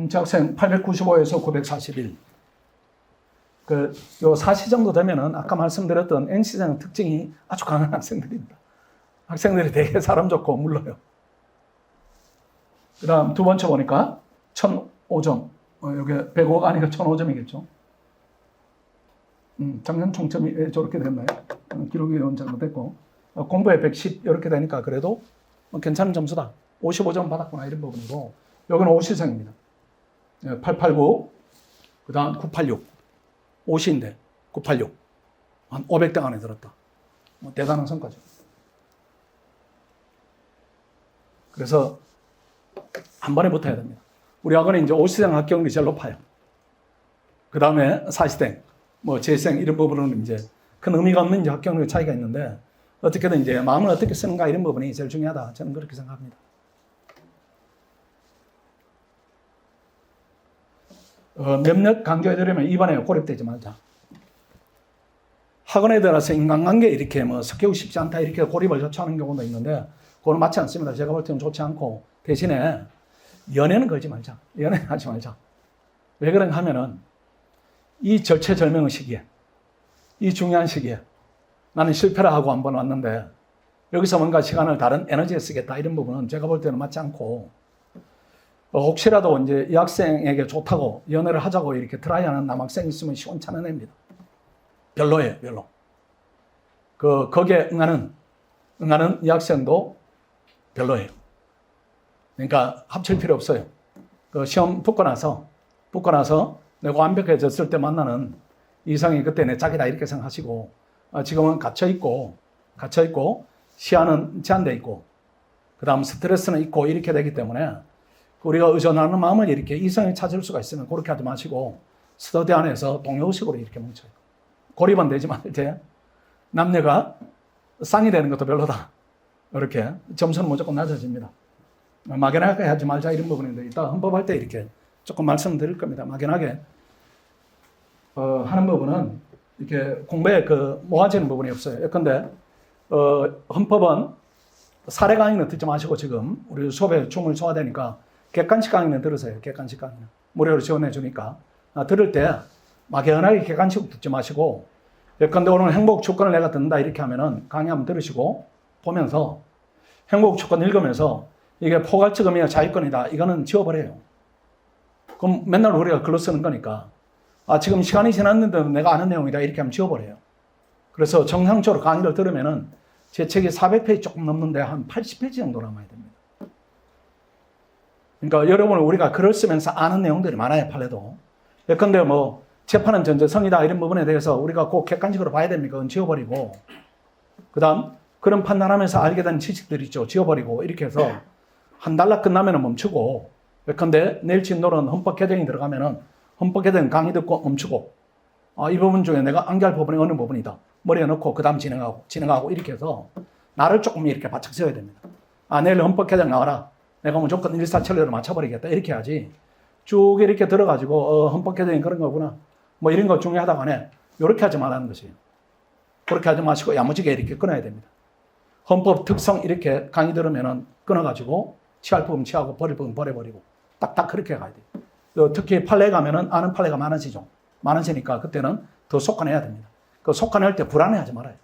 저 학생 895에서 941. 요 4시 정도 되면은 아까 말씀드렸던 NC생의 특징이 아주 강한 학생들입니다. 학생들이 되게 사람 좋고 물러요. 그 다음 두 번째 보니까 1005점. 여기 105가 아니라 1005점이겠죠. 작년 총점이 왜 저렇게 됐나요? 기록이 잘못됐고. 공부에 110 이렇게 되니까 그래도 괜찮은 점수다. 55점 받았구나 이런 부분이고, 여기는 오시생입니다. 889, 그 다음 986. 오시인데 986. 한 500등 안에 들었다. 뭐 대단한 성과죠. 그래서 한 번에 붙어야 됩니다. 우리 학원은 이제 오시생 합격률이 제일 높아요. 그 다음에 사시생, 뭐 재생 이런 부분은 이제 큰 의미가 없는 이제 합격률 차이가 있는데, 어떻게든 이제 마음을 어떻게 쓰는가 이런 부분이 제일 중요하다. 저는 그렇게 생각합니다. 몇몇 강조해드리면 이번에 고립되지 말자. 학원에 들어서 인간관계 이렇게 뭐 섞이고 싶지 않다 이렇게 고립을 요청하는 경우도 있는데, 그건 맞지 않습니다. 제가 볼 때는 좋지 않고, 대신에 연애는 걸지 말자. 연애하지 말자. 왜 그런가 하면은 이 절체절명의 시기에, 이 중요한 시기에 나는 실패를 하고 한번 왔는데 여기서 뭔가 시간을 다른 에너지에 쓰겠다 이런 부분은 제가 볼 때는 맞지 않고, 혹시라도 이제 이 학생에게 좋다고 연애를 하자고 이렇게 트라이하는 남학생이 있으면 시원찮은 애입니다. 별로예요, 별로. 거기에 응하는 이 학생도 별로예요. 그러니까 합칠 필요 없어요. 시험 붙고 나서 내가 완벽해졌을 때 만나는 이성이 그때 내 짝이다 이렇게 생각하시고, 지금은 갇혀있고 시야는 제한되어 있고, 그 다음 스트레스는 있고 이렇게 되기 때문에 우리가 의존하는 마음을 이렇게 이성을 찾을 수가 있으면 그렇게 하지 마시고 스터디 안에서 동요식으로 이렇게 뭉쳐요. 고립은 되지 말되 남녀가 쌍이 되는 것도 별로다. 이렇게 점수는 무조건 낮아집니다. 막연하게 하지 말자 이런 부분인데, 이따 헌법할 때 이렇게 조금 말씀드릴 겁니다. 막연하게 하는 부분은 이렇게 공부에 모아지는 부분이 없어요. 예컨대 헌법은 사례 강의는 듣지 마시고, 지금 우리 수업에 춤을 소화되니까 객관식 강의는 들으세요. 객관식 강의는 무료로 지원해 주니까 들을 때 막연하게 객관식 듣지 마시고, 예컨대 오늘 행복 조건을 내가 듣는다 이렇게 하면은 강의 한번 들으시고 보면서 행복 조건 읽으면서 이게 포괄적이며 자유권이다 이거는 지워버려요. 그럼 맨날 우리가 글로 쓰는 거니까, 지금 시간이 지났는데 내가 아는 내용이다 이렇게 하면 지워버려요. 그래서 정상적으로 강의를 들으면은 제 책이 400페이지 조금 넘는데 한 80페이지 정도 남아야 됩니다. 그러니까 여러분, 우리가 글을 쓰면서 아는 내용들이 많아요, 판례도. 예컨대 뭐 재판은 전제성이다 이런 부분에 대해서 우리가 꼭 객관식으로 봐야 됩니까? 그건 지워버리고, 그 다음 그런 판단하면서 알게 된 지식들이 있죠. 지워버리고 이렇게 해서 한 달락 끝나면 멈추고, 예컨대 내일 진도는 헌법 개정이 들어가면은 헌법 개정 강의 듣고 멈추고, 이 부분 중에 내가 암기할 부분이 어느 부분이다 머리에 넣고 그 다음 진행하고 이렇게 해서 나를 조금 이렇게 바짝 세워야 됩니다. 내일 헌법 개정 나와라. 내가 무조건 일사천리로 맞춰버리겠다 이렇게 하지, 쭉 이렇게 들어가지고 헌법 개정이 그런 거구나 뭐 이런 거 중요하다고 하네 이렇게 하지 말라는 것이에요. 그렇게 하지 마시고 야무지게 이렇게 끊어야 됩니다. 헌법 특성 이렇게 강의 들으면은 끊어가지고 취할 부분 취하고 버릴 부분 버려버리고 딱딱 그렇게 가야 돼요. 특히 판례 가면은 아는 판례가 많으시죠. 많으시니까 그때는 더 속아내야 됩니다. 그 속아낼 때 불안해하지 말아요.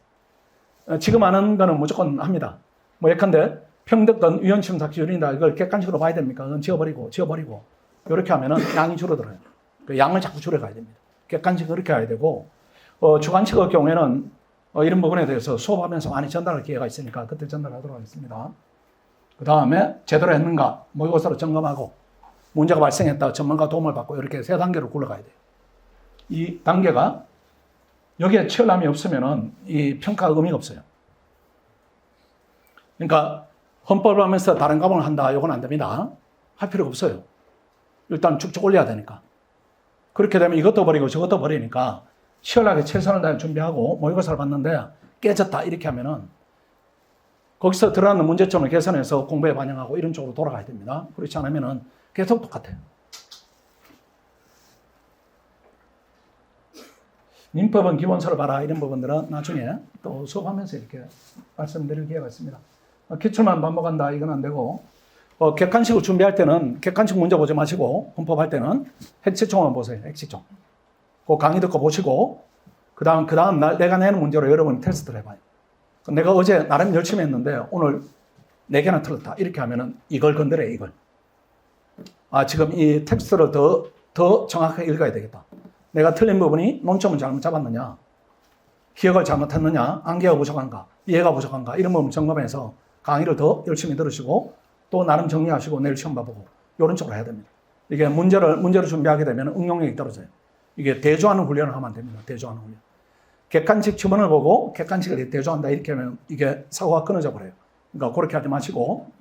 지금 아는 거는 무조건 합니다. 뭐 예컨대 평등권 위헌침삭 기준이다 이걸 객관식으로 봐야 됩니까? 그건 지워버리고 이렇게 하면은 양이 줄어들어요. 그 양을 자꾸 줄여가야 됩니다. 객관식 그렇게 해야 되고, 주관식의 경우에는 이런 부분에 대해서 수업하면서 많이 전달할 기회가 있으니까 그때 전달하도록 하겠습니다. 그 다음에 제대로 했는가 모의고사로 점검하고, 문제가 발생했다 전문가 도움을 받고, 이렇게 3단계로 굴러가야 돼요. 이 단계가 여기에 치열함이 없으면은 이 평가가 의미가 없어요. 그러니까 헌법을 하면서 다른 과목을 한다 이건 안 됩니다. 할 필요가 없어요. 일단 쭉쭉 올려야 되니까. 그렇게 되면 이것도 버리고 저것도 버리니까 치열하게 최선을 다해 준비하고 모의고사를 봤는데 깨졌다 이렇게 하면은 거기서 드러나는 문제점을 개선해서 공부에 반영하고 이런 쪽으로 돌아가야 됩니다. 그렇지 않으면은 계속 똑같아요. 민법은 기본서를 봐라 이런 부분들은 나중에 또 수업하면서 이렇게 말씀드릴 기회가 있습니다. 기출만 반복한다 이건 안 되고, 객관식으로 준비할 때는 객관식 문제 보지 마시고 헌법할 때는 핵시총만 보세요. 핵시총. 그 강의 듣고 보시고 그 다음 날 내가 내는 문제로 여러분이 테스트를 해봐요. 내가 어제 나름 열심히 했는데 오늘 4개나 틀렸다 이렇게 하면은 이걸 건드려 이걸. 지금 이 텍스트를 더 정확하게 읽어야 되겠다. 내가 틀린 부분이 논점을 잘못 잡았느냐, 기억을 잘못했느냐, 암기가 부족한가, 이해가 부족한가 이런 부분 점검해서 강의를 더 열심히 들으시고 또 나름 정리하시고 내일 시험 봐보고 이런 쪽으로 해야 됩니다. 이게 문제를 준비하게 되면 응용력이 떨어져요. 이게 대조하는 훈련을 하면 안 됩니다. 대조하는 훈련. 객관식 지문을 보고 객관식을 대조한다 이렇게 하면 이게 사고가 끊어져 버려요. 그러니까 그렇게 하지 마시고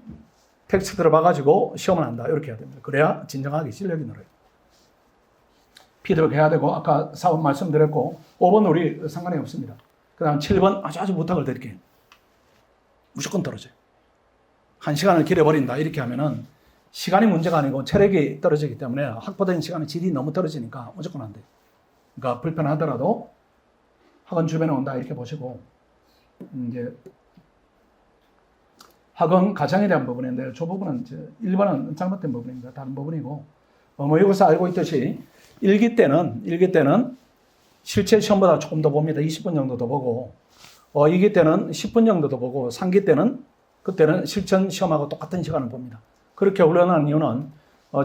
텍스트를 봐가지고 시험을 한다 이렇게 해야 됩니다. 그래야 진정하게 실력이 늘어요. 피드백 해야 되고 아까 4번 말씀드렸고 5번 우리 상관이 없습니다. 그 다음 7번 아주 부탁을 드릴게요. 무조건 떨어져요. 1시간을 길어버린다 이렇게 하면은 시간이 문제가 아니고 체력이 떨어지기 때문에 확보된 시간의 질이 너무 떨어지니까 무조건 안 돼요. 그러니까 불편하더라도 학원 주변에 온다 이렇게 보시고 이제 학원 가정에 대한 부분인데 저 부분은 이제 1번은 잘못된 부분입니다. 다른 부분이고 뭐 여기서 알고 있듯이 1기 때는 실제 시험보다 조금 더 봅니다. 20분 정도 더 보고 2기 때는 10분 정도 더 보고 3기 때는 그때는 실전 시험하고 똑같은 시간을 봅니다. 그렇게 훈련하는 이유는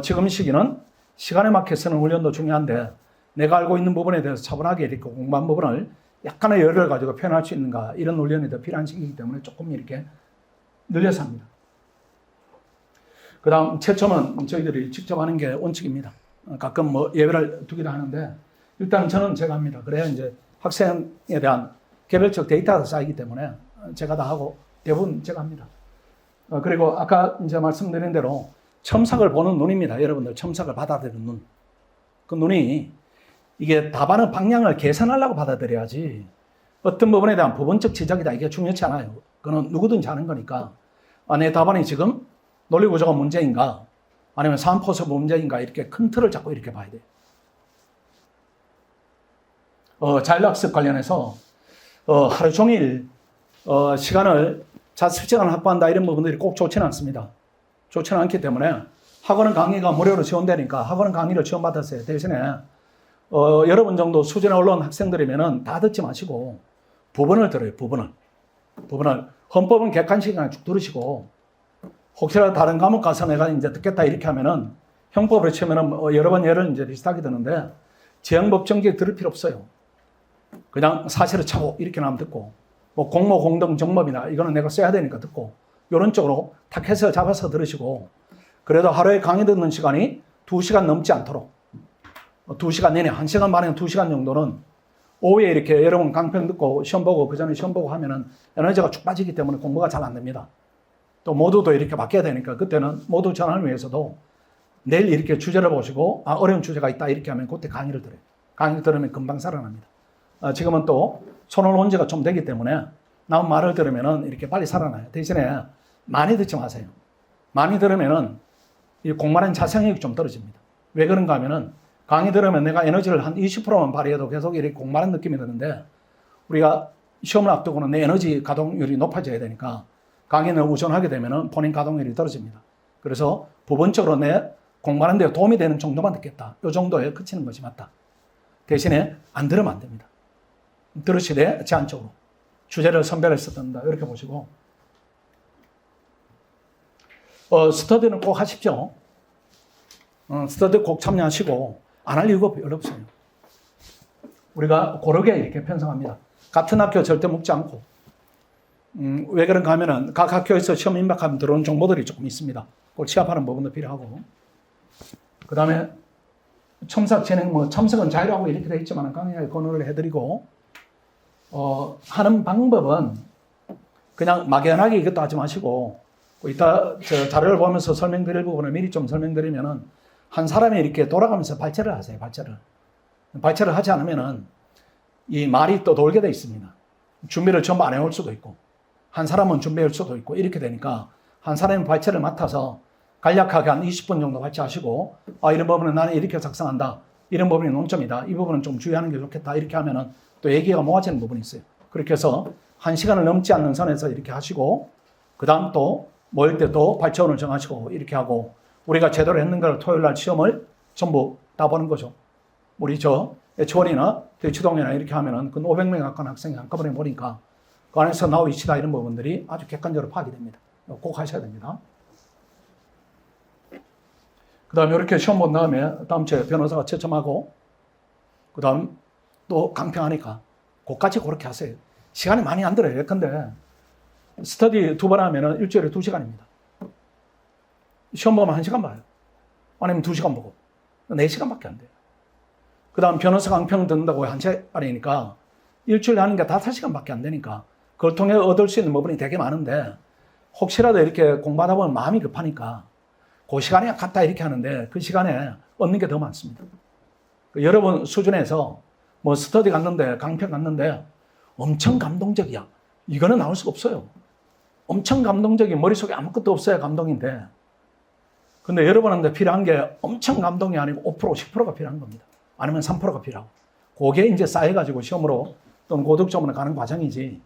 지금 시기는 시간에 맞게 쓰는 훈련도 중요한데 내가 알고 있는 부분에 대해서 차분하게 이렇게 공부한 부분을 약간의 여유를 가지고 표현할 수 있는가 이런 훈련이 더 필요한 시기이기 때문에 조금 이렇게 늘려서 합니다. 그 다음 채점은 저희들이 직접 하는 게 원칙입니다. 가끔 뭐 예외를 두기도 하는데 일단 저는 제가 합니다. 그래야 이제 학생에 대한 개별적 데이터가 쌓이기 때문에 제가 다 하고 대부분 제가 합니다. 그리고 아까 이제 말씀드린 대로 첨삭을 보는 눈입니다. 여러분들 첨삭을 받아들이는 눈. 그 눈이 이게 답안의 방향을 계산하려고 받아들여야지 어떤 부분에 대한 부분적 지적이다 이게 중요치 않아요. 그건 누구든지 하는 거니까 내 답안이 지금 논리구조가 문제인가 아니면 사안포섭 문제인가 이렇게 큰 틀을 잡고 이렇게 봐야 돼요. 자율학습 관련해서 하루 종일 시간을 자습 시간을 확보한다 이런 부분들이 꼭 좋지는 않습니다. 좋지는 않기 때문에 학원은 강의가 무료로 지원되니까 학원은 강의를 지원받았어요. 대신에 여러 번 정도 수준에 올라온 학생들이면은 다 듣지 마시고 부분을 들어요. 부분을 헌법은 객관식이나 쭉 들으시고 혹시라도 다른 과목 가서 내가 이제 듣겠다 이렇게 하면은 형법으로 치면은 여러 번 예를 이제 비슷하게 드는데 지형법정기 들을 필요 없어요. 그냥 사실을 차고 이렇게 나면 듣고 뭐 공모 공동 정법이나 이거는 내가 써야 되니까 듣고 이런 쪽으로 탁 해서 잡아서 들으시고 그래도 하루에 강의 듣는 시간이 2시간 넘지 않도록 2시간 내내 1시간 반에 2시간 정도는 오후에 이렇게 여러분 강평 듣고 시험 보고 그 전에 시험 보고 하면은 에너지가 쭉 빠지기 때문에 공부가 잘 안 됩니다. 또 모두도 이렇게 바뀌어야 되니까 그때는 모두 전환을 위해서도 내일 이렇게 주제를 보시고 어려운 주제가 있다 이렇게 하면 그때 강의를 들어요. 강의를 들으면 금방 살아납니다. 지금은 또 손을 온 지가 좀 되기 때문에 나온 말을 들으면은 이렇게 빨리 살아나요. 대신에 많이 듣지 마세요. 많이 들으면은 이 공부하는 자생력이 좀 떨어집니다. 왜 그런가 하면은 강의 들으면 내가 에너지를 한 20%만 발휘해도 계속 이렇게 공부하는 느낌이 드는데 우리가 시험을 앞두고는 내 에너지 가동률이 높아져야 되니까 강의를 우선하게 되면은 본인 가동률이 떨어집니다. 그래서 부분적으로 내 공부하는 데 도움이 되는 정도만 듣겠다. 이 정도에 그치는 것이 맞다. 대신에 안 들으면 안 됩니다. 들으시되 제한적으로 주제를 선별해서 듣는다. 이렇게 보시고 스터디는 꼭 하십시오. 스터디 꼭 참여하시고 안 할 이유가 별로 없어요. 우리가 고르게 이렇게 편성합니다. 같은 학교 절대 묵지 않고 왜 그런가 하면은 각 학교에서 시험 임박하면 들어온 정보들이 조금 있습니다. 그걸 취합하는 부분도 필요하고 그 다음에 첨삭 진행 참석은 자유라고 이렇게 되어 있지만 강의에 권유를 해드리고 하는 방법은 그냥 막연하게 이것도 하지 마시고 이따 저 자료를 보면서 설명드릴 부분을 미리 좀 설명드리면은 한 사람이 이렇게 돌아가면서 발제를 하세요. 발제를 하지 않으면은 이 말이 또 돌게 돼 있습니다. 준비를 전부 안 해올 수도 있고 한 사람은 준비할 수도 있고 이렇게 되니까 한 사람이 발제를 맡아서 간략하게 한 20분 정도 발제하시고 이런 부분은 나는 이렇게 작성한다. 이런 부분이 논점이다. 이 부분은 좀 주의하는 게 좋겠다. 이렇게 하면은 또 얘기가 모아지는 부분이 있어요. 그렇게 해서 1시간을 넘지 않는 선에서 이렇게 하시고 그 다음 또 모일 때 또 발제원을 정하시고 이렇게 하고 우리가 제대로 했는 걸 토요일 날 시험을 전부 다 보는 거죠. 우리 H1이나 대치동이나 이렇게 하면은 그 500명 가까운 학생이 한꺼번에 보니까 그 안에서 나오 이치다 이런 부분들이 아주 객관적으로 파악이 됩니다. 꼭 하셔야 됩니다. 그 다음에 이렇게 시험 본 다음에 다음 주에 변호사가 채점하고 그 다음 또 강평하니까 그것까지 그렇게 하세요. 시간이 많이 안 들어요. 근데 스터디 2번 하면은 일주일에 2시간입니다. 시험 보면 1시간 봐요. 아니면 2시간 보고. 4시간밖에 안 돼요. 그 다음 변호사 강평 듣는다고 1시간이니까 일주일에 하는 게 5시간밖에 안 되니까 그걸 통해 얻을 수 있는 부분이 되게 많은데 혹시라도 이렇게 공부하다 보면 마음이 급하니까 그 시간에 갔다 이렇게 하는데 그 시간에 얻는 게 더 많습니다. 여러분 수준에서 뭐 스터디 갔는데 강평 갔는데 엄청 감동적이야. 이거는 나올 수가 없어요. 엄청 감동적인 머릿속에 아무것도 없어야 감동인데 근데 여러분한테 필요한 게 엄청 감동이 아니고 5%, 10%가 필요한 겁니다. 아니면 3%가 필요하고 그게 이제 쌓여가지고 시험으로 또는 고득점으로 가는 과정이지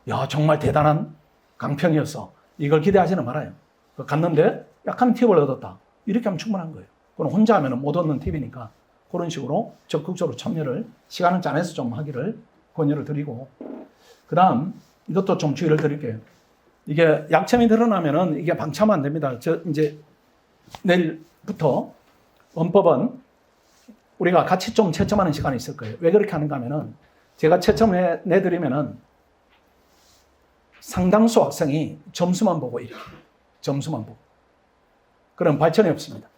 야 정말 대단한 강평이었어. 이걸 기대하지는 말아요. 갔는데 약간 팁을 얻었다. 이렇게 하면 충분한 거예요. 그럼 혼자 하면 못 얻는 팁이니까 그런 식으로 적극적으로 참여를 시간을 짜내서 좀 하기를 권유를 드리고 그 다음 이것도 좀 주의를 드릴게요. 이게 약점이 드러나면은 이게 방치하면 안 됩니다. 이제 내일부터 원법은 우리가 같이 좀 채점하는 시간이 있을 거예요. 왜 그렇게 하는가 하면은 제가 채점을 내드리면은 상당수 학생이 점수만 보고 이렇게 점수만 보고 그럼 발전이 없습니다.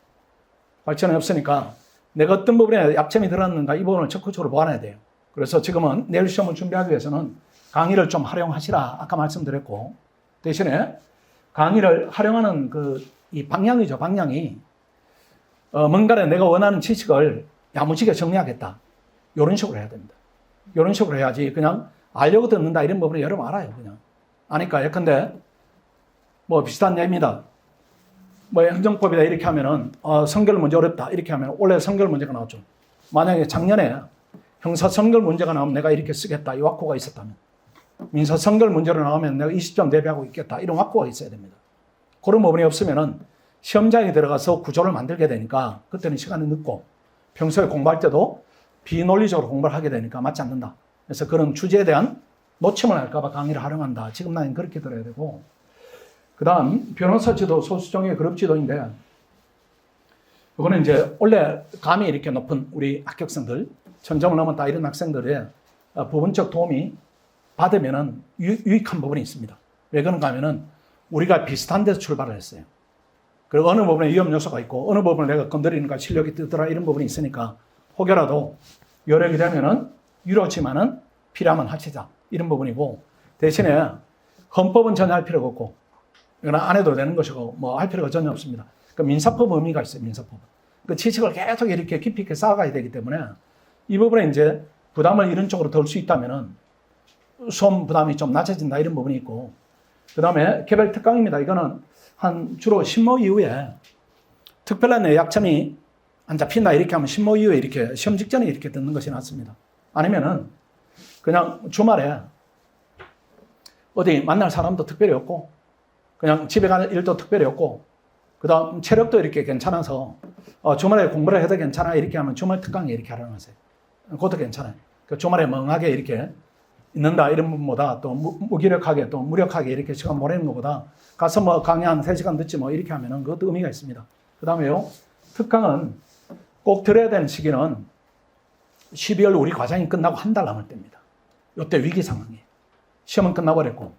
발전이 없으니까 내가 어떤 부분에 약점이 들었는가 이 부분을 적극적으로 보완해야 돼요. 그래서 지금은 내일 시험을 준비하기 위해서는 강의를 좀 활용하시라 아까 말씀드렸고 대신에 강의를 활용하는 이 방향이죠. 방향이 뭔가를 내가 원하는 지식을 야무지게 정리하겠다. 이런 식으로 해야 됩니다. 이런 식으로 해야지 그냥 알려고 듣는다 이런 부분을 여러분 알아요. 그냥 아니까 예컨대 뭐 비슷한 예입니다. 뭐 행정법이다 이렇게 하면은 선결 문제 어렵다 이렇게 하면 원래 선결 문제가 나왔죠. 만약에 작년에 형사 선결 문제가 나오면 내가 이렇게 쓰겠다 이 확고가 있었다면 민사 선결 문제로 나오면 내가 20점 대비하고 있겠다 이런 확고가 있어야 됩니다. 그런 부분이 없으면은 시험장에 들어가서 구조를 만들게 되니까 그때는 시간이 늦고 평소에 공부할 때도 비논리적으로 공부를 하게 되니까 맞지 않는다. 그래서 그런 주제에 대한 놓침을 할까 봐 강의를 활용한다. 지금 나는 그렇게 들어야 되고 그 다음 변호사 지도 소수정의 그룹 지도인데 이거는 이제 원래 감이 이렇게 높은 우리 합격생들 천점을 넘었다 이런 학생들의 부분적 도움이 받으면은 유익한 부분이 있습니다. 왜 그런가 하면은 우리가 비슷한 데서 출발을 했어요. 그리고 어느 부분에 위험 요소가 있고 어느 부분을 내가 건드리니까 실력이 뜨더라 이런 부분이 있으니까 혹여라도 여력이 되면은 유로지만은 필요하면 하시자 이런 부분이고 대신에 헌법은 전혀 할 필요가 없고 이건 안 해도 되는 것이고 뭐 할 필요가 전혀 없습니다. 그 민사법 의미가 있어요. 민사법. 그 지식을 계속 이렇게 깊이 있게 쌓아가야 되기 때문에 이 부분에 이제 부담을 이런 쪽으로 덜 수 있다면은 수험 부담이 좀 낮아진다 이런 부분이 있고 그 다음에 개별 특강입니다. 이거는 한 주로 신모 이후에 특별한 내 약점이 안 잡힌다 이렇게 하면 신모 이후에 이렇게 시험 직전에 이렇게 듣는 것이 낫습니다. 아니면은 그냥 주말에 어디 만날 사람도 특별히 없고 그냥 집에 가는 일도 특별히 없고 그 다음 체력도 이렇게 괜찮아서 주말에 공부를 해도 괜찮아 이렇게 하면 주말 특강에 이렇게 활용하세요. 그것도 괜찮아요. 그 주말에 멍하게 이렇게 있는다 이런 분보다 또 무기력하게 또 무력하게 이렇게 시간 보내는 것보다 가서 뭐 강의 한 3시간 듣지 뭐 이렇게 하면은 그것도 의미가 있습니다. 그 다음에요. 특강은 꼭 들어야 되는 시기는 12월 우리 과정이 끝나고 한 달 남을 때입니다. 이때 위기 상황이에요. 시험은 끝나버렸고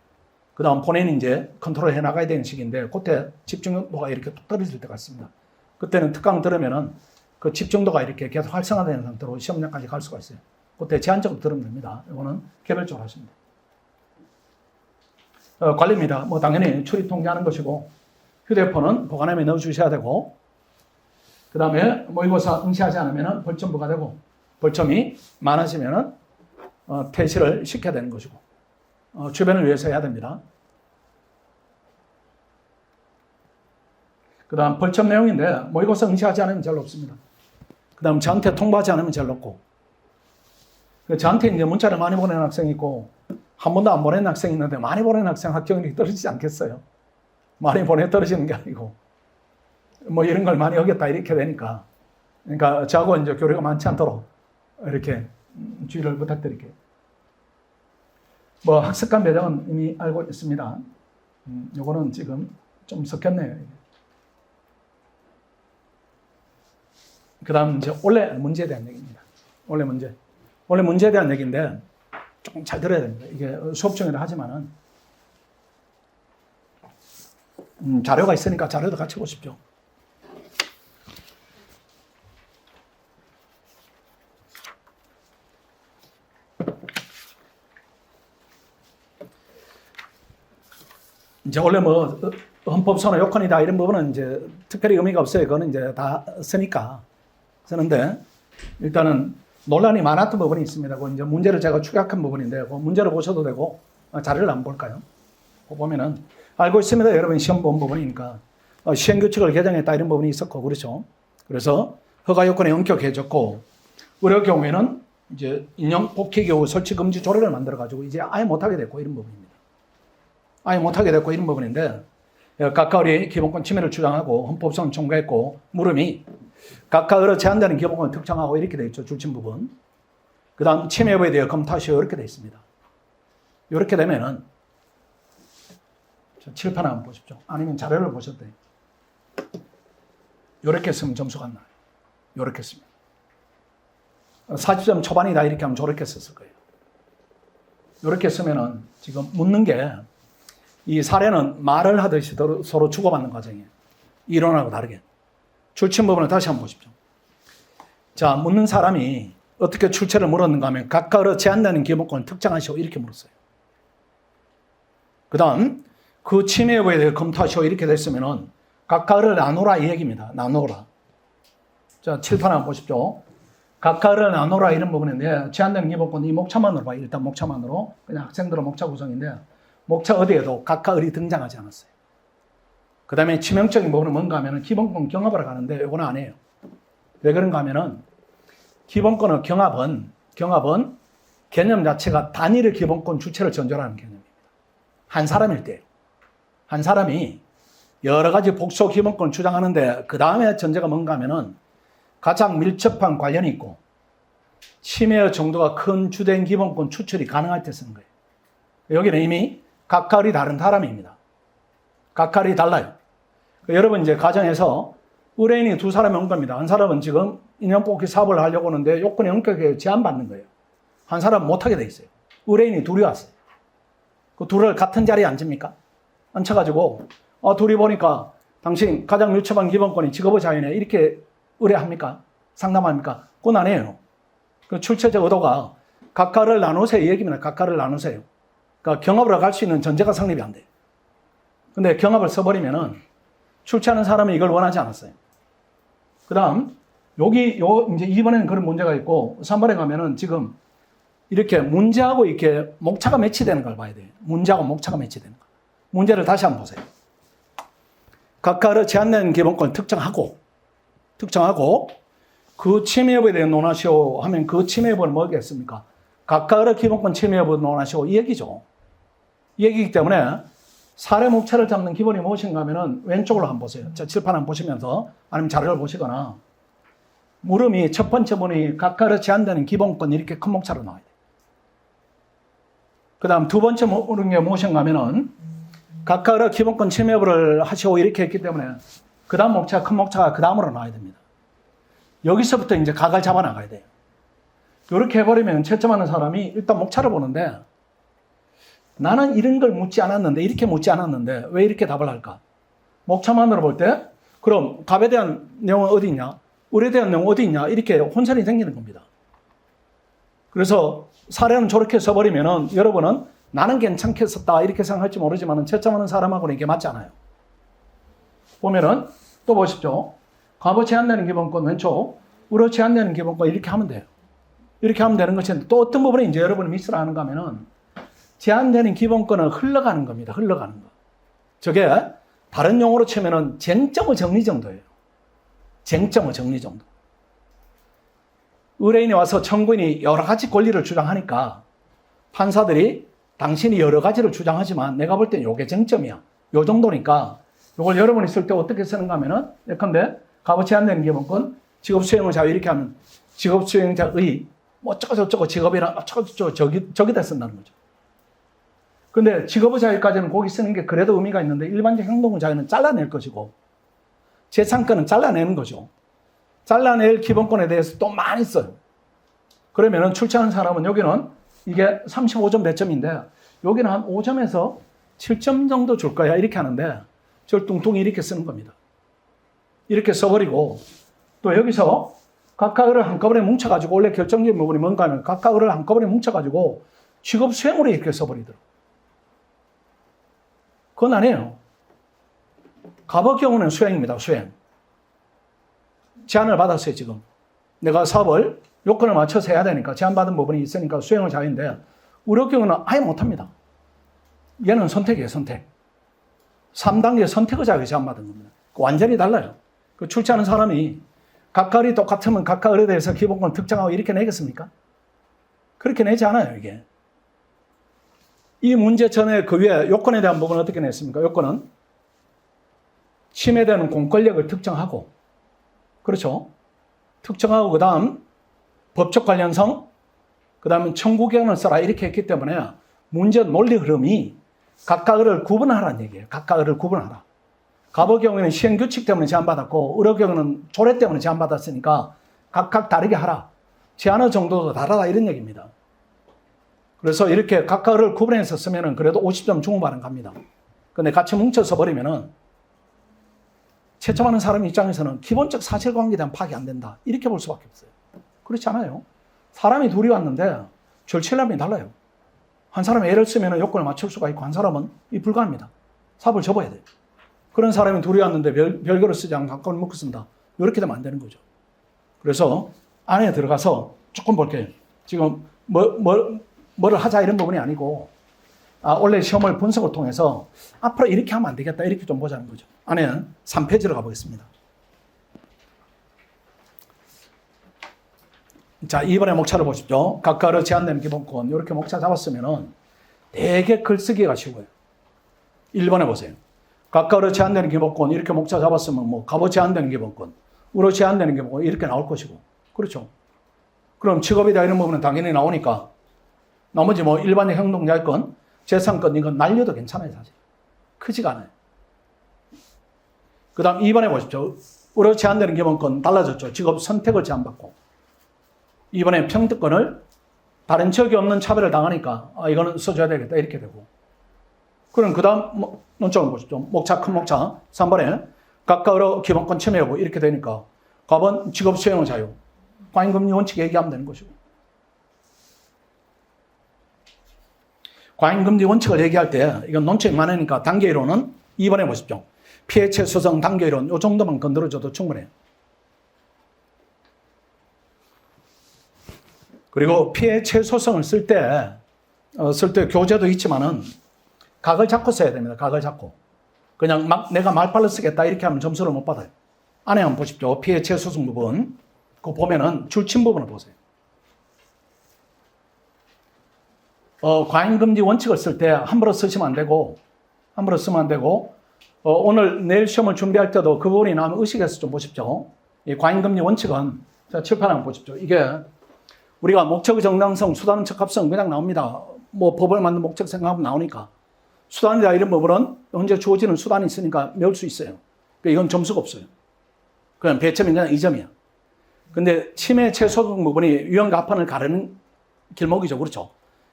그 다음 본인이 이제 컨트롤 해 나가야 되는 시기인데 그때 집중도가 이렇게 뚝 떨어질 때가 있습니다. 그때는 특강 들으면은 그 집중도가 이렇게 계속 활성화되는 상태로 시험장까지 갈 수가 있어요. 그때 제한적으로 들으면 됩니다. 이거는 개별적으로 하시면 돼요. 관리입니다. 뭐 당연히 출입 통제하는 것이고 휴대폰은 보관함에 넣어 주셔야 되고 그 다음에 모의고사 응시하지 않으면 벌점 부과되고 벌점이 많아지면 퇴실을 시켜야 되는 것이고 주변을 위해서 해야 됩니다. 그 다음 벌점 내용인데 모의고사 응시하지 않으면 제일 높습니다. 그 다음 저한테 통보하지 않으면 제일 높고 저한테 이제 문자를 많이 보내는 학생이 있고 한 번도 안 보낸 학생이 있는데 많이 보낸 학생 합격률이 떨어지지 않겠어요? 많이 보내 떨어지는 게 아니고 뭐 이런 걸 많이 하겠다 이렇게 되니까 그러니까 저하고 이제 교류가 많지 않도록 이렇게 주의를 부탁드릴게요. 뭐 학습관 배정은 이미 알고 있습니다. 요거는 지금 좀 섞였네요. 그 다음 이제 원래 문제에 대한 얘기입니다. 원래 문제에 대한 얘기인데 조금 잘 들어야 됩니다. 이게 수업 중에도 하지만은 자료가 있으니까 자료도 같이 보십시오. 이제 원래 뭐 헌법소원 요건이다 이런 부분은 이제 특별히 의미가 없어요. 그거는 이제 다 쓰니까 쓰는데 일단은 논란이 많았던 부분이 있습니다. 그 이제 문제를 제가 축약한 부분인데 그 문제를 보셔도 되고 자료를 한번 볼까요? 보면은 알고 있습니다. 여러분 시험 본 부분이니까 시행 규칙을 개정했다 이런 부분이 있었고 그렇죠. 그래서 허가 요건이 엄격해졌고 우리 경우에는 이제 인형 복귀 경우 설치 금지 조례를 만들어 가지고 이제 아예 못하게 됐고 이런 부분입니다. 아예 못하게 됐고 이런 부분인데 각하의 기본권 침해를 주장하고 헌법소원 청구했고 물음이 각하의로 제한되는 기본권을 특정하고 이렇게 되어 있죠. 줄친 부분. 그 다음 침해 여부에 대해 검토하시오 이렇게 되어 있습니다. 이렇게 되면은 칠판 한번 보십시오. 아니면 자료를 보셔도 돼요. 이렇게 쓰면 점수가 안 나요. 이렇게 쓰면 40점 초반이다 이렇게 하면 저렇게 썼을 거예요. 이렇게 쓰면은 지금 묻는 게 이 사례는 말을 하듯이 서로 주고받는 과정이에요. 이론하고 다르게. 출처 부분을 다시 한번 보십시오. 자, 묻는 사람이 어떻게 출처를 물었는가 하면 각각으로 제한되는 기본권을 특정하시오 이렇게 물었어요. 그 다음 그 침해 여부에 대해 검토하시오 이렇게 됐으면은 각각을 나누라 이 얘기입니다. 나누라. 자, 칠판 한번 보십시오. 각각을 나누라 이런 부분인데 제한되는 기본권 이 목차만으로 봐요. 일단 목차만으로 그냥 학생들은 목차 구성인데 목차 어디에도 각각을이 등장하지 않았어요. 그 다음에 치명적인 부분은 뭔가 하면은 기본권 경합을 가는데 이거는 안 해요. 왜 그런가 하면은 기본권의 경합은 개념 자체가 단일의 기본권 주체를 전제하는 개념입니다. 한 사람일 때예요. 한 사람이 여러 가지 복소 기본권을 주장하는데 그 다음에 전제가 뭔가 하면은 가장 밀접한 관련이 있고 침해의 정도가 큰 주된 기본권 추출이 가능할 때 쓰는 거예요. 여기는 이미 각각이 다른 사람입니다. 각각이 달라요. 여러분 이제 가정에서 의뢰인이 두 사람이 온 겁니다. 한 사람은 지금 인형 뽑기 사업을 하려고 하는데 요건이 엄격하게 제한받는 거예요. 한 사람은 못하게 돼 있어요. 의뢰인이 둘이 왔어요. 그 둘을 같은 자리에 앉습니까? 앉혀가지고 둘이 보니까 당신 가장 밀접한 기본권이 직업의 자유네 이렇게 의뢰합니까? 상담합니까? 그건 아니에요. 그 출처적 의도가 각각을 나누세요 이 얘기입니다. 각각을 나누세요. 그러니까 경합으로 갈 수 있는 전제가 성립이 안 돼요. 근데 경합을 써버리면은 출처하는 사람은 이걸 원하지 않았어요. 그 다음, 이제 2번에는 그런 문제가 있고, 3번에 가면은 지금 이렇게 문제하고 이렇게 목차가 매치되는 걸 봐야 돼요. 문제하고 목차가 매치되는 거. 문제를 다시 한번 보세요. 각각을 제한되는 기본권을 특정하고, 그 침해 여부에 대해 논하시오 하면 그 침해 여부는 뭐겠습니까? 각각의 기본권 침해 여부를 논하시오. 이 얘기죠. 이 얘기이기 때문에 사례 목차를 잡는 기본이 무엇인가 하면은 왼쪽으로 한번 보세요. 자, 칠판 한번 보시면서 아니면 자료를 보시거나 물음이 첫 번째 문이 각각을 제한되는 기본권 이렇게 큰 목차로 나와야 돼요. 그 다음 두 번째 물은 게 무엇인가 하면은 각각의 기본권 침해 여부를 하시오 이렇게 했기 때문에 그 다음 목차, 큰 목차가 그 다음으로 나와야 됩니다. 여기서부터 이제 각을 잡아 나가야 돼요. 이렇게 해버리면 채점하는 사람이 일단 목차를 보는데 나는 이런 걸 묻지 않았는데 이렇게 묻지 않았는데 왜 이렇게 답을 할까? 목차만으로 볼 때 그럼 갑에 대한 내용은 어디 있냐? 을에 대한 내용은 어디 있냐? 이렇게 혼선이 생기는 겁니다. 그래서 사례는 저렇게 써버리면은 여러분은 나는 괜찮게 썼다 이렇게 생각할지 모르지만 채점하는 사람하고는 이게 맞지 않아요. 보면은 또 보십시오. 과거 제한되는 기본권 왼쪽, 을어 제한되는 기본권 이렇게 하면 돼요. 이렇게 하면 되는 것인데 또 어떤 부분에 이제 여러분이 미스를 하는가 하면은 제한되는 기본권은 흘러가는 겁니다. 흘러가는 거. 저게 다른 용어로 치면은 쟁점의 정리 정도예요. 쟁점의 정리 정도. 의뢰인이 와서 청구인이 여러 가지 권리를 주장하니까 판사들이 당신이 여러 가지를 주장하지만 내가 볼 땐 요게 쟁점이야. 요 정도니까 요걸 여러분이 쓸 때 어떻게 쓰는가 하면은 예컨대 과거 제한되는 기본권 직업수행의 자유 이렇게 하면 직업수행자의 뭐 어쩌고저쩌고 직업이랑 어쩌고저쩌고 저기다 쓴다는 거죠. 근데 직업의 자유까지는 거기 쓰는 게 그래도 의미가 있는데 일반적 행동의 자유는 잘라낼 것이고 재산권은 잘라내는 거죠. 잘라낼 기본권에 대해서 또 많이 써요. 그러면은 출제하는 사람은 여기는 이게 35점 배점인데 여기는 한 5점에서 7점 정도 줄 거야 이렇게 하는데 저걸 뚱뚱이 이렇게 쓰는 겁니다. 이렇게 써버리고 또 여기서 각각을 한꺼번에 뭉쳐가지고 원래 결정적인 부분이 뭔가 하면 각각을 한꺼번에 뭉쳐가지고 직업 수행으로 이렇게 써버리더라고요. 그건 아니에요. 갑의 경우는 수행입니다. 수행. 제안을 받았어요. 지금. 내가 사업을 요건을 맞춰서 해야 되니까 제안받은 부분이 있으니까 수행을 자유인데 우리 경우는 아예 못합니다. 얘는 선택이에요. 선택. 3단계 선택의 자격이 제안받은 겁니다. 완전히 달라요. 그 출제하는 사람이 각각이 똑같으면 각각에 대해서 기본권 특정하고 이렇게 내겠습니까? 그렇게 내지 않아요. 이게. 이 문제 전에 그 위에 요건에 대한 부분은 어떻게 냈습니까? 요건은 침해되는 공권력을 특정하고 그렇죠? 특정하고 그 다음 법적 관련성 그 다음에 청구기한을 써라 이렇게 했기 때문에 문제 논리 흐름이 각각을 구분하라는 얘기예요. 각각을 구분하라. 갑의 경우에는 시행규칙 때문에 제한받았고 을의 경우는 조례 때문에 제한받았으니까 각각 다르게 하라. 제한의 정도도 다르다 이런 얘기입니다. 그래서 이렇게 각각을 구분해서 쓰면은 그래도 50점 중후반은 갑니다. 근데 같이 뭉쳐서 버리면은 채점하는 사람 입장에서는 기본적 사실관계에 대한 파악이 안 된다. 이렇게 볼 수밖에 없어요. 그렇지 않아요? 사람이 둘이 왔는데 절차량이 달라요. 한 사람은 애를 쓰면 요건을 맞출 수가 있고 한 사람은 불가합니다. 삽을 접어야 돼요. 그런 사람이 둘이 왔는데 별거를 쓰지 않고 한꺼번에 묶었습니다. 이렇게 되면 안 되는 거죠. 그래서 안에 들어가서 조금 볼게요. 지금 뭐를 하자 이런 부분이 아니고 원래 시험을 분석을 통해서 앞으로 이렇게 하면 안 되겠다 이렇게 좀 보자는 거죠. 안에 3페이지로 가보겠습니다. 자, 2번의 목차를 보십시오. 각각으로 제한되는 기본권 이렇게 목차 잡았으면은 되게 글쓰기가 쉬워요. 1번에 보세요. 각각으로 제한되는 기본권 이렇게 목차 잡았으면 뭐 갑오 제한되는 기본권, 우로 제한되는 기본권 이렇게 나올 것이고 그렇죠. 그럼 직업이다 이런 부분은 당연히 나오니까 나머지 뭐 일반적 행동자유권, 재산권 이건 날려도 괜찮아요 사실. 크지가 않아요. 그 다음 2번에 보십시오. 우로 제한되는 기본권 달라졌죠. 직업 선택을 제한받고 이번에 평등권을 다른 지역이 없는 차별을 당하니까 이거는 써줘야 되겠다 이렇게 되고 그럼 그 다음 논점을 보십시오. 목차 큰 목차 3번에 각각으로 기본권 침해 여부 이렇게 되니까 갑은 직업 수행의 자유 과잉금리 원칙 얘기하면 되는 것이고 과잉금리 원칙을 얘기할 때 이건 논점이 많으니까 단계이론은 2번에 보십시오. 피해 최소성 단계이론 이 정도만 건드려줘도 충분해요. 그리고 피해 최소성을 쓸 때 교재도 있지만은 각을 잡고 써야 됩니다. 각을 잡고. 그냥 막 내가 말빨로 쓰겠다 이렇게 하면 점수를 못 받아요. 안에 한번 보십시오. 피해 최소성 부분. 그거 보면은 줄침 부분을 보세요. 과잉금지 원칙을 쓸 때 함부로 쓰시면 안 되고, 함부로 쓰면 안 되고, 오늘 내일 시험을 준비할 때도 그 부분이 나오면 의식해서 좀 보십시오. 이 과잉금지 원칙은, 자, 칠판 한번 보십시오. 이게 우리가 목적의 정당성, 수단의 적합성 그냥 나옵니다. 뭐 법을 만든 목적 생각하면 나오니까. 수단이다 이런 부분은 현재 주어지는 수단이 있으니까 메울 수 있어요. 그러니까 이건 점수가 없어요. 그냥 배점이 그냥 2점이야. 근데 침해 최소성 부분이 유형과 합헌을 가르는 길목이죠. 그렇죠?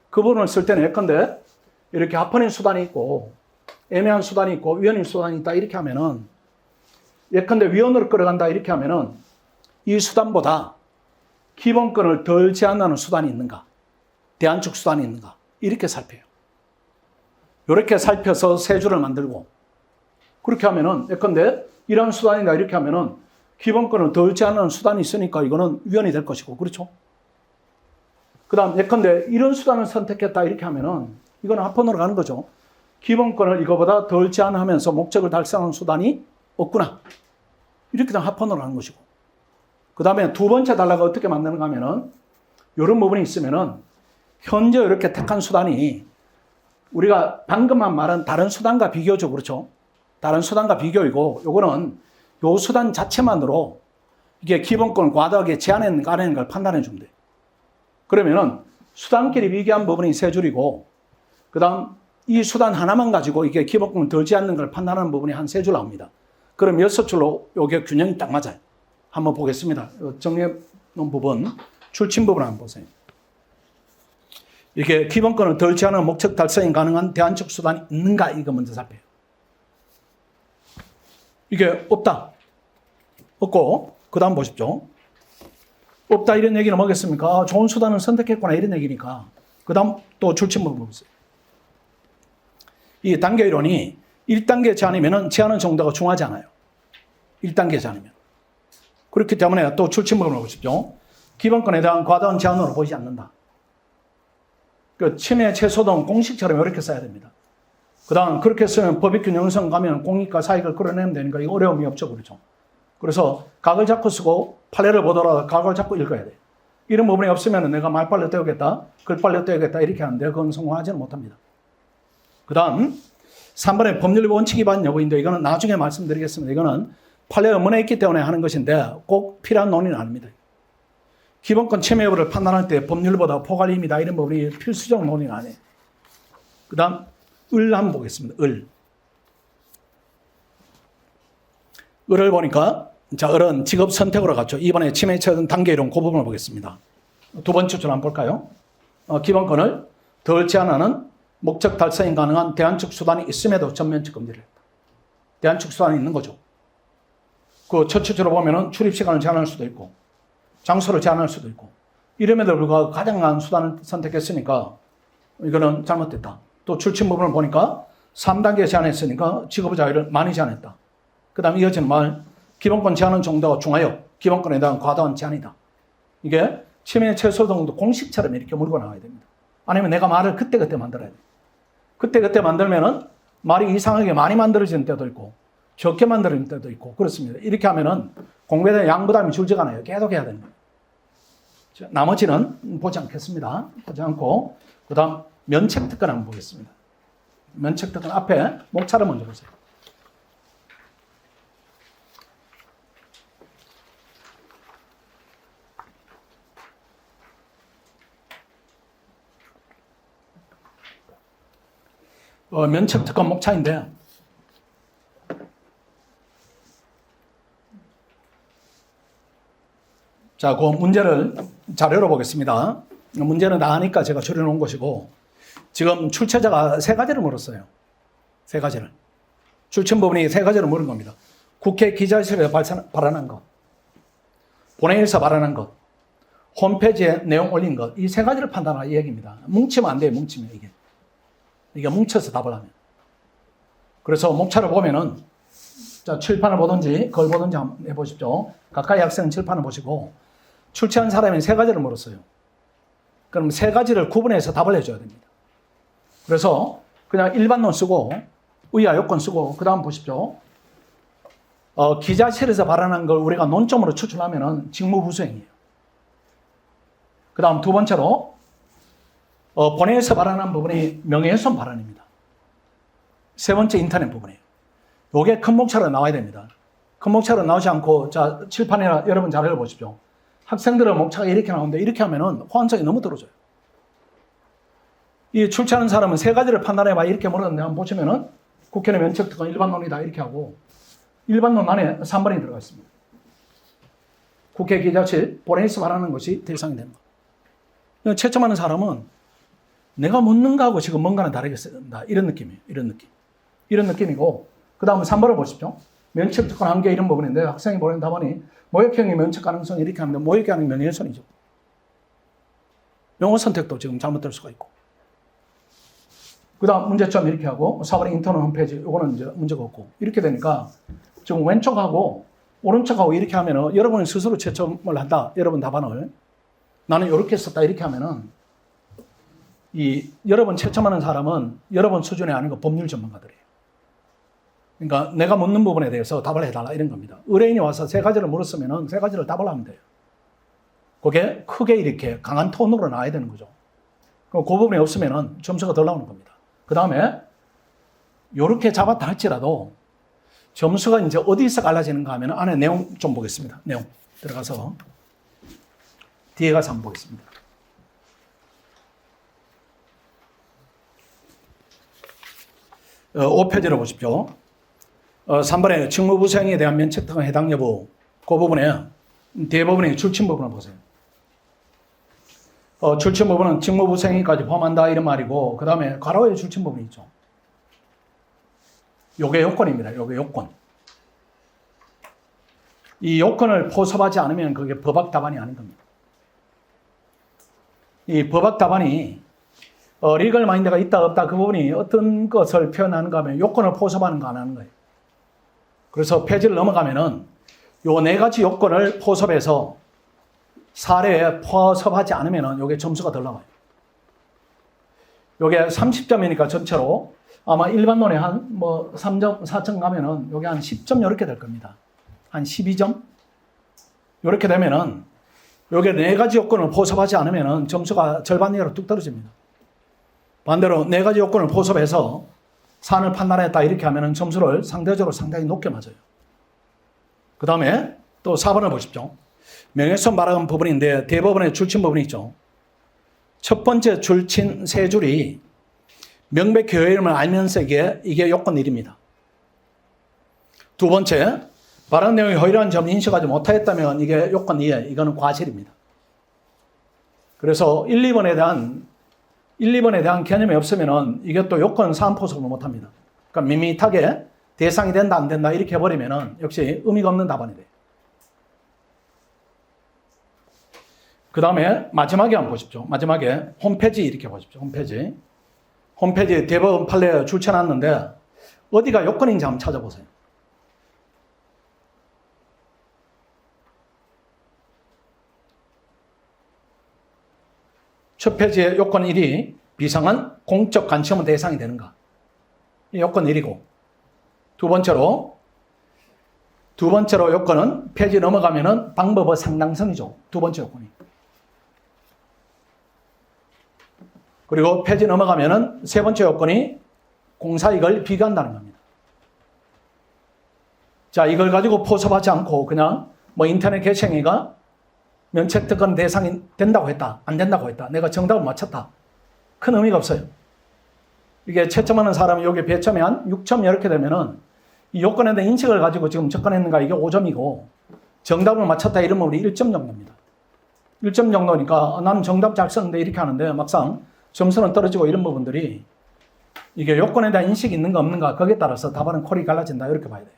그 부분을 쓸 때는 예컨대 이렇게 합헌인 수단이 있고 애매한 수단이 있고 위헌인 수단이 있다 이렇게 하면은 예컨대 위헌으로 끌어간다 이렇게 하면은 이 수단보다 기본권을 덜 제한하는 수단이 있는가 대안적 수단이 있는가 이렇게 살펴요. 이렇게 살펴서 세 줄을 만들고 그렇게 하면은 예컨대 이런 수단이다 이렇게 하면은 기본권을 덜 제한하는 수단이 있으니까 이거는 위헌이 될 것이고 그렇죠? 그 다음 예컨대 이런 수단을 선택했다 이렇게 하면은 이건 합헌으로 가는 거죠. 기본권을 이거보다 덜 제한하면서 목적을 달성하는 수단이 없구나. 이렇게 되면 합헌으로 가는 것이고 그 다음에 두 번째 단락을 어떻게 만드는가 하면은 이런 부분이 있으면은 현재 이렇게 택한 수단이 우리가 방금만 말한 다른 수단과 비교죠. 그렇죠? 다른 수단과 비교이고 요거는 요 수단 자체만으로 이게 기본권을 과도하게 제한했는가 안 했는가를 판단해 주면 돼요. 그러면은 수단끼리 비교한 부분이 세 줄이고 그 다음 이 수단 하나만 가지고 이게 기본권을 덜 제한하는 걸 판단하는 부분이 한 세 줄 나옵니다. 그럼 6줄로 요게 균형이 딱 맞아요. 한번 보겠습니다. 정리해 놓은 부분, 출침 부분 한번 보세요. 이게 기본권을 덜 제한하는 목적 달성이 가능한 대안적 수단이 있는가 이거 먼저 살펴요. 이게 없다. 없고, 그 다음 보십시오. 없다 이런 얘기는 뭐겠습니까? 좋은 수단을 선택했구나 이런 얘기니까. 그 다음 또 출처목을 보세요. 이 단계 이론이 1단계 제한이면 제한의 정도가 중하지 않아요. 1단계 제한이면. 그렇기 때문에 또 출처목을 보십시오. 기본권에 대한 과다한 제한으로 보이지 않는다. 그 침해 최소 등 공식처럼 이렇게 써야 됩니다. 그 다음 그렇게 쓰면 법익균형성 가면 공익과 사익을 끌어내면 되니까 이거 어려움이 없죠. 그렇죠. 그래서 각을 잡고 쓰고 판례를 보더라도 각을 잡고 읽어야 돼요. 이런 부분이 없으면 내가 말빨려 떼우겠다, 글빨려 떼우겠다 이렇게 하는데 그건 성공하지는 못합니다. 그 다음 3번에 법률 원칙 위반 여부인데 이거는 나중에 말씀드리겠습니다. 이거는 판례 의문에 있기 때문에 하는 것인데 꼭 필요한 논의는 아닙니다. 기본권 침해 여부를 판단할 때 법률보다 포괄임이다 이런 부분이 필수적 논의는 아니에요. 그 다음 을 한번 보겠습니다. 을을 보니까 자, 을은 직업 선택으로 갔죠. 이번에 침해 처분 단계 이론 그 부분을 보겠습니다. 두 번째 줄 한번 볼까요? 기본권을 덜 제한하는 목적 달성이 가능한 대안적 수단이 있음에도 전면적 금지를 했다. 대안적 수단이 있는 거죠. 그 첫 줄로 보면은 출입 시간을 제한할 수도 있고 장소를 제한할 수도 있고 이름에도 불구하고 가장 나은 수단을 선택했으니까 이거는 잘못됐다. 또 출신 부분을 보니까 3단계 제한했으니까 직업의 자유를 많이 제한했다. 그 다음 이어지는 말 기본권 제한은 정도가 중하여 기본권에 대한 과다한 제한이다. 이게 침해 최소 정도 공식처럼 이렇게 물고 나와야 됩니다. 아니면 내가 말을 그때그때 만들어야 돼요. 그때그때 만들면은 말이 이상하게 많이 만들어지는 때도 있고 적게 만들어지는 때도 있고 그렇습니다. 이렇게 하면은 공부에 대한 양부담이 줄지가 않아요. 계속 해야 되는 거예요. 나머지는 보지 않겠습니다. 보지 않고 그 다음 면책특권 한번 보겠습니다. 면책특권 앞에 목차를 먼저 보세요. 면책특권 목차인데 자, 그 문제를 자료로 보겠습니다. 문제는 다 하니까 제가 줄여놓은 것이고 지금 출처자가 세 가지를 물었어요. 세 가지를. 출처 부분이 세 가지를 물은 겁니다. 국회 기자실에서 발언한 것, 본회의에서 발언한 것, 홈페이지에 내용 올린 것, 이 세 가지를 판단하라 이 얘기입니다. 뭉치면 안 돼요. 뭉치면 이게 뭉쳐서 답을 하면. 그래서 목차를 보면은 자, 칠판을 보든지 걸 보든지 한번 해보십시오. 가까이 학생은 칠판을 보시고 출제한 사람이 세 가지를 물었어요. 그럼 세 가지를 구분해서 답을 해줘야 됩니다. 그래서 그냥 일반론 쓰고 의아 요건 쓰고 그 다음 보십시오. 기자실에서 발언한 걸 우리가 논점으로 추출하면은 직무부수행이에요. 그 다음 두 번째로 본회의에서 발언한 부분이 명예훼손 발언입니다. 세 번째 인터넷 부분이에요. 요게 큰 목차로 나와야 됩니다. 큰 목차로 나오지 않고 자 칠판이나 여러분 자료를 보십시오. 학생들의 목차가 이렇게 나오는데 이렇게 하면은 호환성이 너무 떨어져요. 이 출제하는 사람은 세 가지를 판단해봐 이렇게 물었는데 한번 보시면은 국회는 면책특권 일반론이다 이렇게 하고 일반론 안에 3번이 들어가 있습니다. 국회 기자실 본회의에서 말하는 것이 대상이 됩니다. 채점하는 사람은 내가 묻는 거하고 지금 뭔가는 다르게 쓴다 이런 느낌이에요. 이런 느낌이고 그 다음에 3번을 보십시오. 면책특권 한계 이런 부분인데 학생이 보낸 답안이 모욕형의 면책 가능성이 이렇게 하는데 모욕이 아닌 명예훼손이죠. 용어 선택도 지금 잘못될 수가 있고. 그 다음 문제점 이렇게 하고 4번의 인터넷 홈페이지 이거는 이제 문제가 없고 이렇게 되니까 지금 왼쪽하고 오른쪽하고 이렇게 하면은 여러분이 스스로 채점을 한다. 여러분 답안을 나는 이렇게 썼다 이렇게 하면은 이 여러분 채점하는 사람은 여러분 수준이 아니고 법률 전문가들이에요. 그러니까 내가 묻는 부분에 대해서 답을 해달라 이런 겁니다. 의뢰인이 와서 세 가지를 물었으면 세 가지를 답을 하면 돼요. 그게 크게 이렇게 강한 톤으로 나와야 되는 거죠. 그 부분이 없으면 점수가 덜 나오는 겁니다. 그 다음에 이렇게 잡았다 할지라도 점수가 이제 어디서 갈라지는가 하면 안에 내용 좀 보겠습니다. 내용 들어가서 뒤에 가서 한번 보겠습니다. 어, 5페이지로 보십시오. 3번에 직무부수행에 대한 면책특권 해당 여부 그 부분에 뒤에 부분에 출친 부분을 보세요. 출친 부분은 직무부수행위까지 포함한다 이런 말이고 그 다음에 괄호에 출친 부분이 있죠. 요게 요건입니다. 요게 요건. 이 요건을 포섭하지 않으면 그게 법학 답안이 아닌 겁니다. 이 법학 답안이 리걸 마인드가 있다 없다 그 부분이 어떤 것을 표현하는가 하면 요건을 포섭하는 거 안 하는 거예요. 그래서 페이지를 넘어가면은 요 네 가지 요건을 포섭해서 사례에 포섭하지 않으면은 요게 점수가 덜 나와요. 요게 30점이니까 전체로 아마 일반론에 한 뭐 3점, 4점 가면은 요게 한 10점 요렇게 될 겁니다. 한 12점? 요렇게 되면은 요게 네 가지 요건을 포섭하지 않으면은 점수가 절반 이하로 뚝 떨어집니다. 반대로 네 가지 요건을 포섭해서 사안을 판단했다 이렇게 하면은 점수를 상대적으로 상당히 높게 맞아요. 그 다음에 또 4번을 보십시오. 명예훼손 발언 부분인데 대법원의 줄친 부분이 있죠. 첫 번째 줄친 세 줄이 명백히 허위임을 알면서 이게 요건 1입니다. 두 번째, 발언 내용이 허위라는 점을 인식하지 못하였다면 이게 요건 2에 이거는 과실입니다. 그래서 1, 2번에 대한 개념이 없으면은 이게 또 요건 사안 포섭을 못합니다. 그러니까 밋밋하게 대상이 된다 안 된다 이렇게 해버리면은 역시 의미가 없는 답안이 돼요. 그 다음에 마지막에 한번 보십시오. 마지막에 홈페이지 이렇게 보십시오. 홈페이지 대법원 판례 줄쳐놨는데 어디가 요건인지 한번 찾아보세요. 첫 페이지에 요건 1이 비상한 공적 관심의 대상이 되는가. 이 요건 1이고 두 번째로 요건은 페이지 넘어가면은 방법의 상당성이죠. 두 번째 요건이. 그리고 페이지 넘어가면은 세 번째 요건이 공사이익을 비교한다는 겁니다. 자, 이걸 가지고 포섭하지 않고 그냥 뭐 인터넷 개청이가 면책특권 대상이 된다고 했다, 안 된다고 했다, 내가 정답을 맞췄다. 큰 의미가 없어요. 이게 채점하는 사람이 여기 배점이 한 6점 이렇게 되면은 이 요건에 대한 인식을 가지고 지금 접근했는가 이게 5점이고 정답을 맞췄다 이러면 우리 1점 정도입니다. 1점 정도니까 나는 정답 잘 썼는데 이렇게 하는데 막상 점수는 떨어지고 이런 부분들이 이게 요건에 대한 인식이 있는가 없는가 거기에 따라서 답안은 콜이 갈라진다 이렇게 봐야 돼요.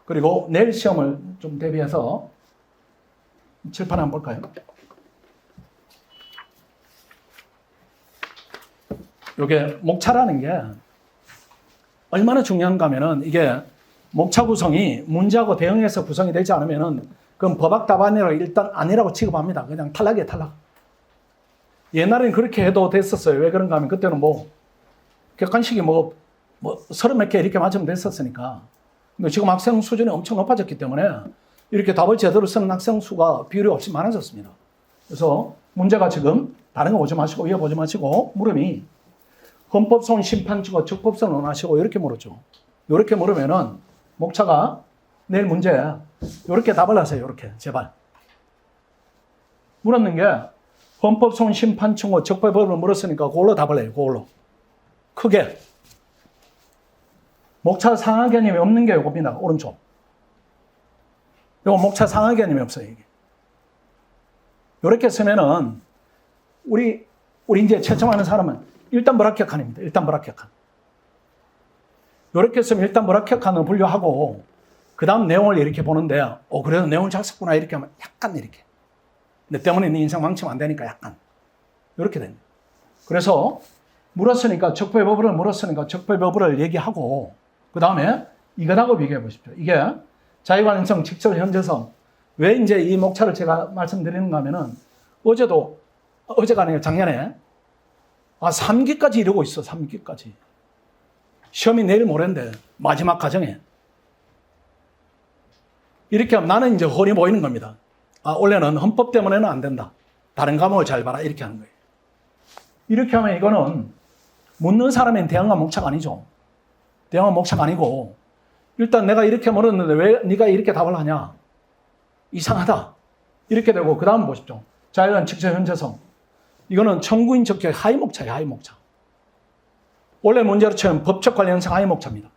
그리고 내일 시험을 좀 대비해서 칠판 한번 볼까요? 요게 목차라는 게 얼마나 중요한가 하면은 이게 목차 구성이 문제하고 대응해서 구성이 되지 않으면은 그건 법학 답안이라고 일단 아니라고 취급합니다. 그냥 탈락이에요, 탈락. 옛날에는 그렇게 해도 됐었어요. 왜 그런가 하면 그때는 뭐 객관식이 뭐 30몇 개 이렇게 맞으면 됐었으니까. 근데 지금 학생 수준이 엄청 높아졌기 때문에 이렇게 답을 제대로 쓰는 학생 수가 비율이 없이 많아졌습니다. 그래서 문제가 지금 다른 거 보지 마시고 이거 보지 마시고 물음이 헌법소원 심판주고 적법성 논하시고 이렇게 물었죠. 이렇게 물으면은 목차가 내일 문제 이렇게 답을 하세요. 이렇게 제발. 물었는 게 헌법소원 심판충고 적법법을 물었으니까 그걸로 답을 해요. 그걸로. 크게. 목차 상하 개념이 없는 게 이겁니다. 오른쪽. 이거 목차 상하 개념이 없어요. 이게. 이렇게 쓰면은 우리 이제 채점하는 사람은 일단 불합격한입니다. 일단 불합격한. 이렇게 쓰면 일단 불합격한을 분류하고 그 다음 내용을 이렇게 보는데 그래도 내용을 잘 썼구나 이렇게 하면 약간 이렇게. 내 때문에 네 인생 망치면 안 되니까 약간. 이렇게 됩니다. 그래서 적법여부를 물었으니까 적법여부를 얘기하고 그 다음에 이거하고 비교해 보십시오. 이게 자유관행성, 직설, 현재성. 왜 이제 이 목차를 제가 말씀드리는가 하면은 어제가 아니라 작년에 3기까지 이러고 있어. 3기까지. 시험이 내일 모레인데 마지막 과정에. 이렇게 하면 나는 이제 훤히 보이는 겁니다. 원래는 헌법 때문에는 안 된다. 다른 과목을 잘 봐라. 이렇게 하는 거예요. 이렇게 하면 이거는 묻는 사람인 대응과 목차가 아니죠. 대응과 목차가 아니고 일단 내가 이렇게 물었는데 왜 네가 이렇게 답을 하냐. 이상하다. 이렇게 되고 그 다음 보십시오. 자유한 직접 현재성. 이거는 청구인 적격 하위 목차예요. 하위 목차. 원래 문제로 치면 법적 관련성 하위 목차입니다.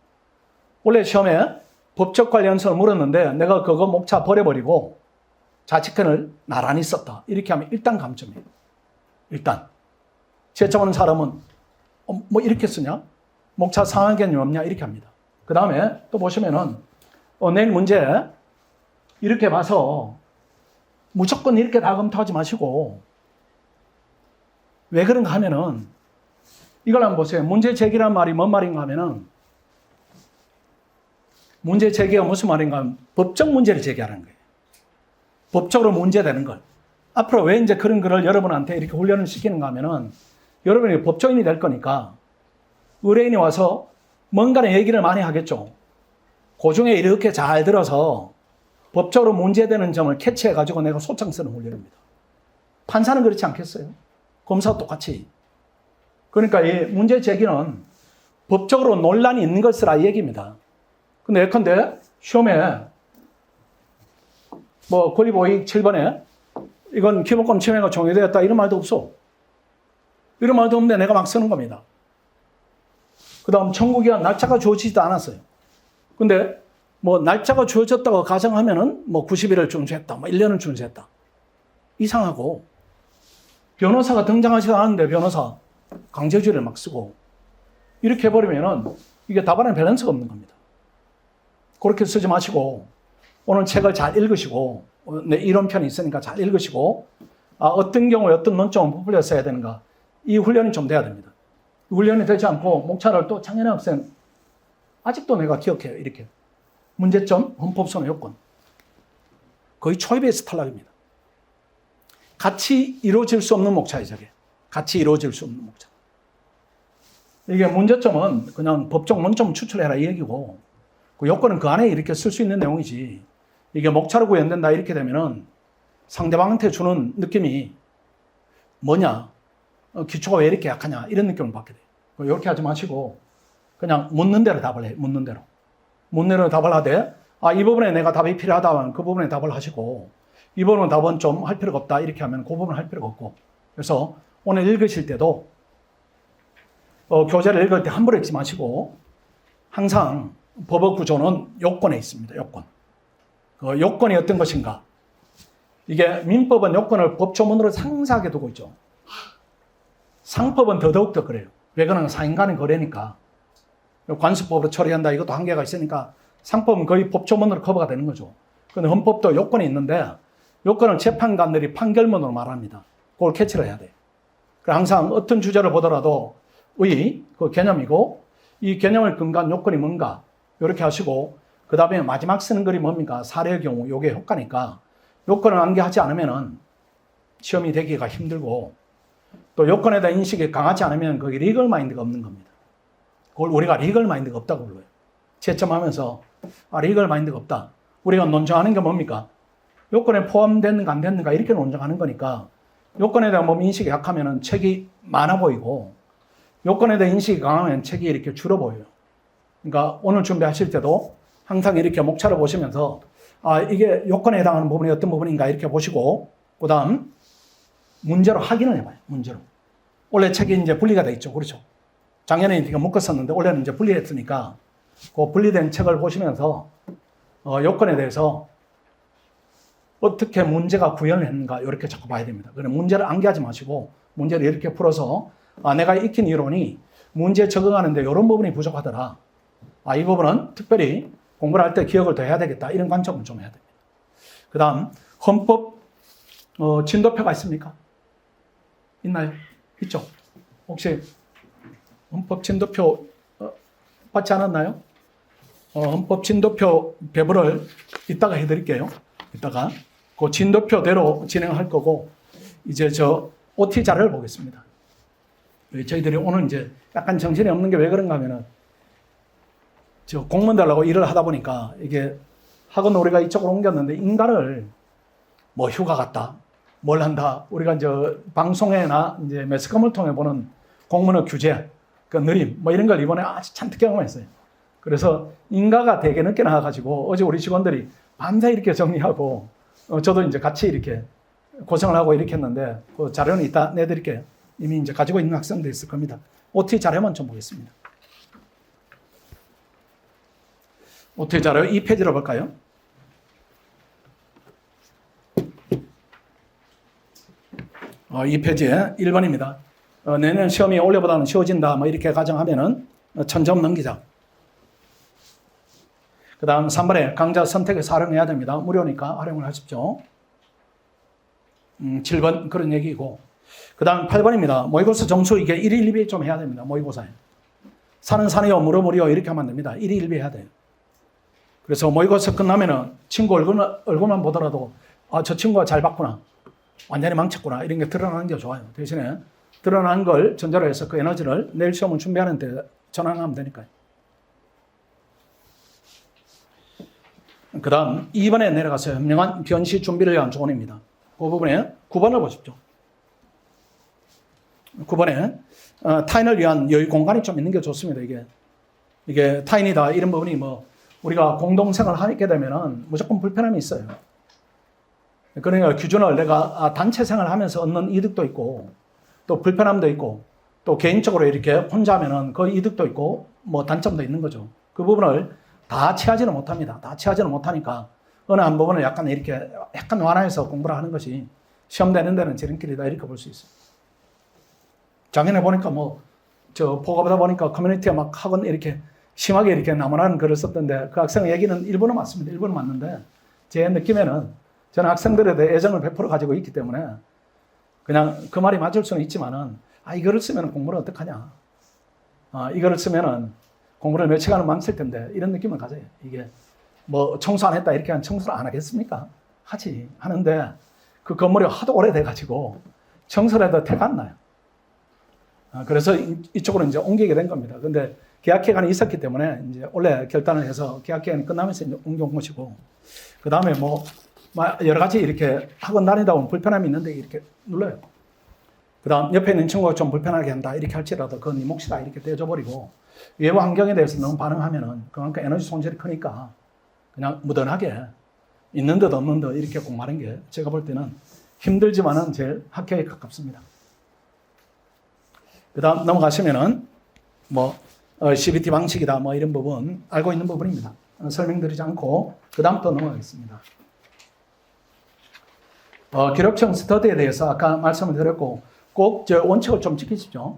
원래 시험에 법적 관련성을 물었는데 내가 그거 목차 버려버리고 자치권을 나란히 썼다. 이렇게 하면 일단 감점이에요. 일단. 채점하는 사람은 뭐 이렇게 쓰냐? 목차 상하 개념이 없냐? 이렇게 합니다. 그 다음에 또 보시면은 내일 문제 이렇게 봐서 무조건 이렇게 다 검토하지 마시고 왜 그런가 하면은 이걸 한번 보세요. 문제 제기란 말이 뭔 말인가 하면은 문제 제기가 무슨 말인가 하면 법적 문제를 제기하는 거예요. 법적으로 문제되는 걸. 앞으로 왜 이제 그런 거를 여러분한테 이렇게 훈련을 시키는가 하면은 여러분이 법조인이 될 거니까 의뢰인이 와서 뭔가의 얘기를 많이 하겠죠. 그 중에 이렇게 잘 들어서 법적으로 문제되는 점을 캐치해가지고 내가 소장 쓰는 훈련입니다. 판사는 그렇지 않겠어요? 검사도 똑같이. 그러니까 이 문제 제기는 법적으로 논란이 있는 걸 쓰라 이 얘기입니다. 근데 예컨대 시험에 뭐 권리보호익 7번에 이건 기본권 침해가 종용되었다 이런 말도 없어. 이런 말도 없는데 내가 막 쓰는 겁니다. 그 다음 청구기한 날짜가 주어지지도 않았어요. 근데 뭐 날짜가 주어졌다고 가정하면은 뭐 90일을 준수했다, 뭐 1년을 준수했다. 이상하고 변호사가 등장하지도 않았는데 변호사 강제주의를 막 쓰고 이렇게 해버리면은 이게 답안에 밸런스가 없는 겁니다. 그렇게 쓰지 마시고 오늘 책을 잘 읽으시고 내 이론편이 있으니까 잘 읽으시고 어떤 경우에 어떤 논점을 부풀려 써야 되는가 이 훈련이 좀 돼야 됩니다. 훈련이 되지 않고 목차를 또 작년에 학생 아직도 내가 기억해요. 이렇게 문제점, 헌법소원 요건 거의 초입에서 탈락입니다. 같이 이루어질 수 없는 목차예요. 저게 같이 이루어질 수 없는 목차. 이게 문제점은 그냥 법적 논점 추출해라 이 얘기고 그 요건은 그 안에 이렇게 쓸 수 있는 내용이지 이게 목차로 구현된다 이렇게 되면은 상대방한테 주는 느낌이 뭐냐 기초가 왜 이렇게 약하냐 이런 느낌을 받게 돼요. 이렇게 하지 마시고 그냥 묻는 대로 답을 해요. 묻는 대로 답을 하되 이 부분에 내가 답이 필요하다 하면 그 부분에 답을 하시고 이 부분은 답은 좀 할 필요가 없다 이렇게 하면 그 부분은 할 필요가 없고 그래서 오늘 읽으실 때도 교재를 읽을 때 함부로 읽지 마시고 항상 법의 구조는 요건에 있습니다. 요건. 그 요건이 어떤 것인가. 이게 민법은 요건을 법조문으로 상세하게 두고 있죠. 상법은 더더욱더 그래요. 왜 그러냐 사인 간의 거래니까. 관습법으로 처리한다 이것도 한계가 있으니까 상법은 거의 법조문으로 커버가 되는 거죠. 그런데 헌법도 요건이 있는데 요건은 재판관들이 판결문으로 말합니다. 그걸 캐치를 해야 돼요. 항상 어떤 주제를 보더라도 그 개념이고 이 개념을 근거한 요건이 뭔가 이렇게 하시고 그 다음에 마지막 쓰는 글이 뭡니까? 사례의 경우 요게 효과니까 요건을 암기하지 않으면은 시험이 되기가 힘들고 또 요건에 대한 인식이 강하지 않으면 거기 리걸 마인드가 없는 겁니다. 그걸 우리가 리걸 마인드가 없다고 불러요. 채점하면서 리걸 마인드가 없다. 우리가 논증하는 게 뭡니까? 요건에 포함됐는가 안 됐는가 이렇게 논증하는 거니까 요건에 대한 몸 인식이 약하면은 책이 많아 보이고 요건에 대한 인식이 강하면 책이 이렇게 줄어 보여요. 그러니까 오늘 준비하실 때도 항상 이렇게 목차를 보시면서 이게 요건에 해당하는 부분이 어떤 부분인가 이렇게 보시고 그 다음 문제로 확인을 해봐요. 문제로. 원래 책이 이제 분리가 돼 있죠. 그렇죠. 작년에 이렇게 묶었었는데 올해는 이제 분리했으니까 그 분리된 책을 보시면서 요건에 대해서 어떻게 문제가 구현을 했는가 이렇게 자꾸 봐야 됩니다. 그럼 문제를 암기하지 마시고 문제를 이렇게 풀어서 내가 익힌 이론이 문제에 적응하는데 이런 부분이 부족하더라. 이 부분은 특별히 공부를 할 때 기억을 더 해야 되겠다. 이런 관점을 좀 해야 됩니다. 그 다음 헌법 진도표가 있습니까? 있나요? 있죠? 혹시 헌법 진도표 받지 않았나요? 헌법 진도표 배부를 이따가 해드릴게요. 이따가 그 진도표대로 진행할 거고 이제 OT 자료를 보겠습니다. 저희들이 오늘 이제 약간 정신이 없는 게 왜 그런가 하면은 공무원 달라고 일을 하다 보니까 이게 학원 우리가 이쪽으로 옮겼는데 인가를 뭐 휴가 갔다 뭘 한다 우리가 이제 방송에나 이제 매스컴을 통해 보는 공무원의 규제 그 느림 뭐 이런 걸 이번에 아주 잔뜩 경험했어요. 그래서 인가가 되게 늦게 나와가지고 어제 우리 직원들이 밤새 이렇게 정리하고 저도 이제 같이 이렇게 고생을 하고 이렇게 했는데 그 자료는 이따 내드릴게요. 이미 이제 가지고 있는 학생도 있을 겁니다. OT 자료만 좀 보겠습니다. OT 자료 2페이지로 볼까요? 이 페이지에 1번입니다. 내년 시험이 올해보다는 쉬워진다 뭐 이렇게 가정하면은 1000점 넘기자. 그 다음 3번에 강좌 선택해서 활용해야 됩니다. 무료니까 활용을 하십시오. 7번 그런 얘기고. 그 다음 8번입니다. 모의고사 점수 이게 1일 1비 좀 해야 됩니다. 모의고사에. 사는 산이요, 물어보리요 이렇게 하면 안 됩니다. 1일 1비 해야 돼요. 그래서 모의고사 끝나면은 친구 얼굴만 보더라도 아, 저 친구가 잘 봤구나. 완전히 망쳤구나. 이런 게 드러나는 게 좋아요. 대신에 드러난 걸 전제로 해서 그 에너지를 내일 시험을 준비하는 데 전환하면 되니까요. 그 다음 2번에 내려가서 현명한 변시 준비를 위한 조언입니다. 그 부분에 9번을 보십시오. 9번에 타인을 위한 여유 공간이 좀 있는 게 좋습니다. 이게 타인이다 이런 부분이 뭐 우리가 공동생활을 하게 되면은 무조건 불편함이 있어요. 그러니까 기준을 내가 단체 생활을 하면서 얻는 이득도 있고 또 불편함도 있고 또 개인적으로 이렇게 혼자 하면은 그 이득도 있고 뭐 단점도 있는 거죠. 그 부분을 다 취하지는 못합니다. 다 취하지는 못하니까 어느 한 부분을 약간 이렇게 약간 완화해서 공부를 하는 것이 시험 되는 데는 지름길이다 이렇게 볼 수 있어요. 작년에 보니까 보고보다 보니까 커뮤니티에 막 학원 이렇게 심하게 이렇게 나무라는 글을 썼던데 그 학생 얘기는 일부는 맞습니다. 일부는 맞는데 제 느낌에는 저는 학생들에 대해 애정을 100% 가지고 있기 때문에 그냥 그 말이 맞을 수는 있지만은 이거를 쓰면 공부를 어떡하냐. 이거를 쓰면은 공부를 며칠간은 망칠 텐데 이런 느낌을 가져요. 이게 뭐 청소 안 했다 이렇게 하면 청소를 안 하겠습니까? 하지. 하는데 그 건물이 하도 오래돼가지고 청소를 해도 태가 안 나요. 그래서 이쪽으로 이제 옮기게 된 겁니다. 근데 계약 기간이 있었기 때문에 이제 원래 결단을 해서 계약 기간이 끝나면서 이제 옮겨온 것이고, 그 다음에 여러 가지 이렇게 학원 다니다 보면 불편함이 있는데 이렇게 눌러요. 그 다음 옆에 있는 친구가 좀 불편하게 한다 이렇게 할지라도 그건 네 몫이다 이렇게 떼줘버리고, 외부 환경에 대해서 너무 반응하면은 그만큼 에너지 손실이 크니까 그냥 무던하게 있는 듯 없는 듯 이렇게 공부하는 게 제가 볼 때는 힘들지만은 제일 합격에 가깝습니다. 그 다음 넘어가시면은 CBT 방식이다 이런 부분 알고 있는 부분입니다. 설명드리지 않고 그 다음 또 넘어가겠습니다. 기록형 스터디에 대해서 아까 말씀을 드렸고 꼭 원칙을 좀 지키십시오.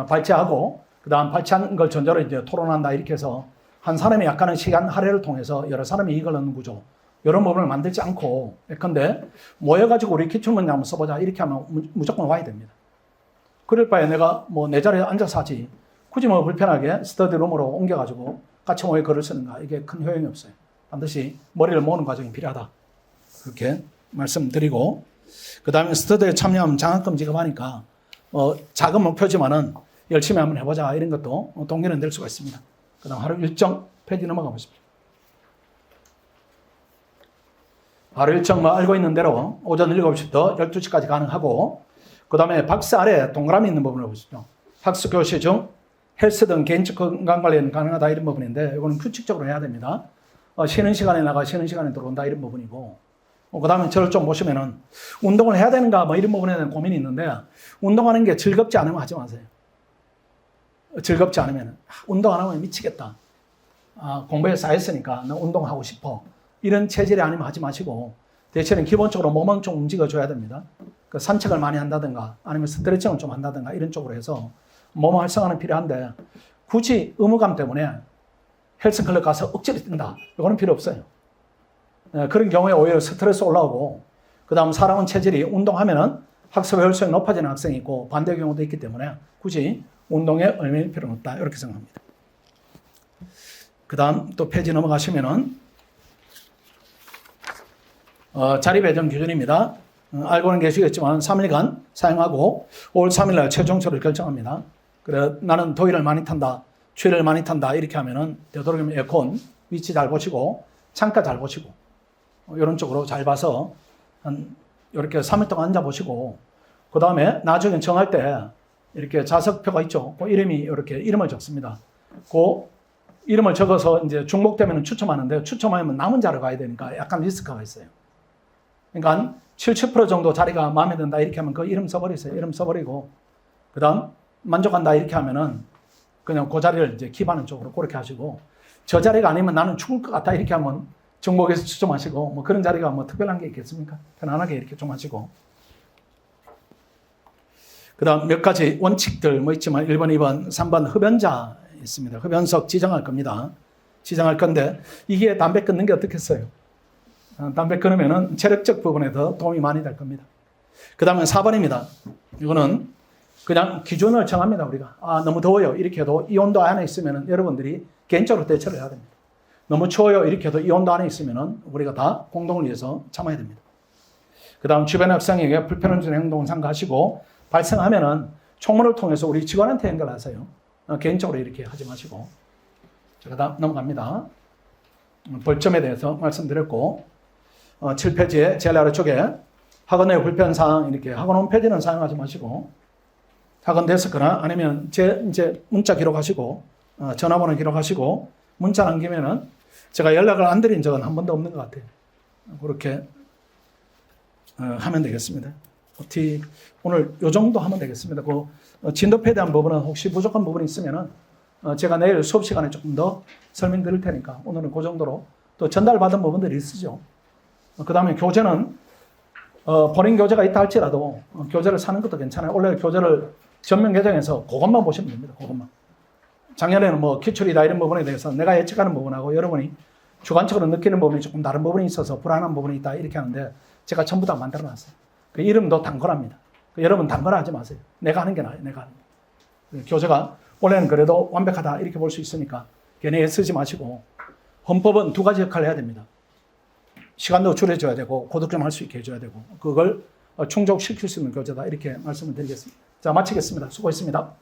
발췌하고 그 다음 발췌한 걸 전제로 이제 토론한다 이렇게 해서 한 사람이 약간의 시간 할애를 통해서 여러 사람이 이익을 얻는 구조 이런 부분을 만들지 않고 예컨대 모여가지고 우리 기출문제 한번 써보자 이렇게 하면 무조건 와야 됩니다. 그럴 바에 내가 내 자리에 앉아서 하지 굳이 불편하게 스터디룸으로 옮겨가지고 같이 모여 글을 쓰는가 이게 큰 효용이 없어요. 반드시 머리를 모으는 과정이 필요하다. 그렇게 말씀드리고 그 다음에 스터디에 참여하면 장학금 지급하니까 작은 목표지만은 열심히 한번 해보자 이런 것도 동기는 될 수가 있습니다. 그 다음 하루 일정 페이지 넘어가 보십시오. 하루 일정 알고 있는 대로 오전 7시부터 12시까지 가능하고 그 다음에 박스 아래 동그라미 있는 부분을 보시죠. 학습 교실 중 헬스 등 개인적 건강 관리는 가능하다 이런 부분인데 이거는 규칙적으로 해야 됩니다. 쉬는 시간에 나가 쉬는 시간에 들어온다 이런 부분이고 그 다음에 저를 좀 보시면은 운동을 해야 되는가 이런 부분에 대한 고민이 있는데 운동하는 게 즐겁지 않으면 하지 마세요. 즐겁지 않으면 운동 안 하면 미치겠다. 공부에 쌓였으니까 나 운동하고 싶어. 이런 체질이 아니면 하지 마시고 대체는 기본적으로 몸은 좀 움직여줘야 됩니다. 그 산책을 많이 한다든가 아니면 스트레칭을 좀 한다든가 이런 쪽으로 해서 몸 활성화는 필요한데 굳이 의무감 때문에 헬스클럽 가서 억지로 뛴다. 이거는 필요 없어요. 그런 경우에 오히려 스트레스 올라오고 그 다음 사람은 체질이 운동하면은 학습 효율성이 높아지는 학생이 있고 반대 경우도 있기 때문에 굳이 운동에 얽매일 필요는 없다. 이렇게 생각합니다. 그 다음 또 페이지 넘어가시면은 자리 배정 기준입니다. 알고는 계시겠지만 3일간 사용하고 5월 3일날 최종적으로 결정합니다. 그래 나는 더위를 많이 탄다, 추위를 많이 탄다 이렇게 하면은 되도록이면 에어컨 위치 잘 보시고 창가 잘 보시고 이런 쪽으로 잘 봐서 이렇게 3일 동안 앉아 보시고 그 다음에 나중에 정할 때 이렇게 좌석표가 있죠. 그 이름이 이렇게 이름을 적습니다. 그 이름을 적어서 이제 중복되면 추첨하는데 추첨하면 남은 자로 가야 되니까 약간 리스크가 있어요. 그러니까 70% 정도 자리가 마음에 든다 이렇게 하면 그 이름 써버리세요. 이름 써버리고 그 다음 만족한다 이렇게 하면은 그냥 그 자리를 이제 기반하는 쪽으로 그렇게 하시고 저 자리가 아니면 나는 죽을 것 같다 이렇게 하면 중복해서 추첨하시고 그런 자리가 특별한 게 있겠습니까? 편안하게 이렇게 좀 하시고 그 다음 몇 가지 원칙들 있지만 1번, 2번, 3번 흡연자 있습니다. 흡연석 지정할 겁니다. 지정할 건데 이게 담배 끊는 게 어떻겠어요? 담배 끊으면은 체력적 부분에 더 도움이 많이 될 겁니다. 그 다음에 4번입니다. 이거는 그냥 기준을 정합니다, 우리가. 너무 더워요. 이렇게 해도 이 온도 안에 있으면은 여러분들이 개인적으로 대처를 해야 됩니다. 너무 추워요. 이렇게 해도 이 온도 안에 있으면은 우리가 다 공동을 위해서 참아야 됩니다. 그 다음 주변 학생에게 불편한 행동을 삼가하시고 발생하면은 총무를 통해서 우리 직원한테 연결하세요. 개인적으로 이렇게 하지 마시고. 자, 그 다음 넘어갑니다. 벌점에 대해서 말씀드렸고, 7페이지에 제일 아래쪽에 학원 내 불편 사항 이렇게 학원 홈페이지는 사용하지 마시고, 학원 됐었거나 아니면 이제 문자 기록하시고, 전화번호 기록하시고, 문자 남기면은 제가 연락을 안 드린 적은 한 번도 없는 것 같아요. 그렇게 하면 되겠습니다. 오늘 요 정도 하면 되겠습니다. 그 진도표에 대한 부분은 혹시 부족한 부분이 있으면은 제가 내일 수업 시간에 조금 더 설명드릴 테니까 오늘은 그 정도로 또 전달받은 부분들이 있으죠. 그 다음에 교재는 본인 교재가 있다 할지라도 교재를 사는 것도 괜찮아요. 원래 교재를 전면 개정해서 그것만 보시면 됩니다. 그것만. 작년에는 뭐 기출이다 이런 부분에 대해서 내가 예측하는 부분하고 여러분이 주관적으로 느끼는 부분이 조금 다른 부분이 있어서 불안한 부분이 있다 이렇게 하는데 제가 전부 다 만들어 놨어요. 그 이름도 단거랍니다. 여러분 단거라 하지 마세요. 내가 하는 게 나아요. 내가 하는 게. 교재가 원래는 그래도 완벽하다 이렇게 볼 수 있으니까 괜히 애쓰지 마시고 헌법은 두 가지 역할을 해야 됩니다. 시간도 줄여줘야 되고 고득 좀 할 수 있게 해줘야 되고 그걸 충족시킬 수 있는 교재다 이렇게 말씀을 드리겠습니다. 자, 마치겠습니다. 수고했습니다.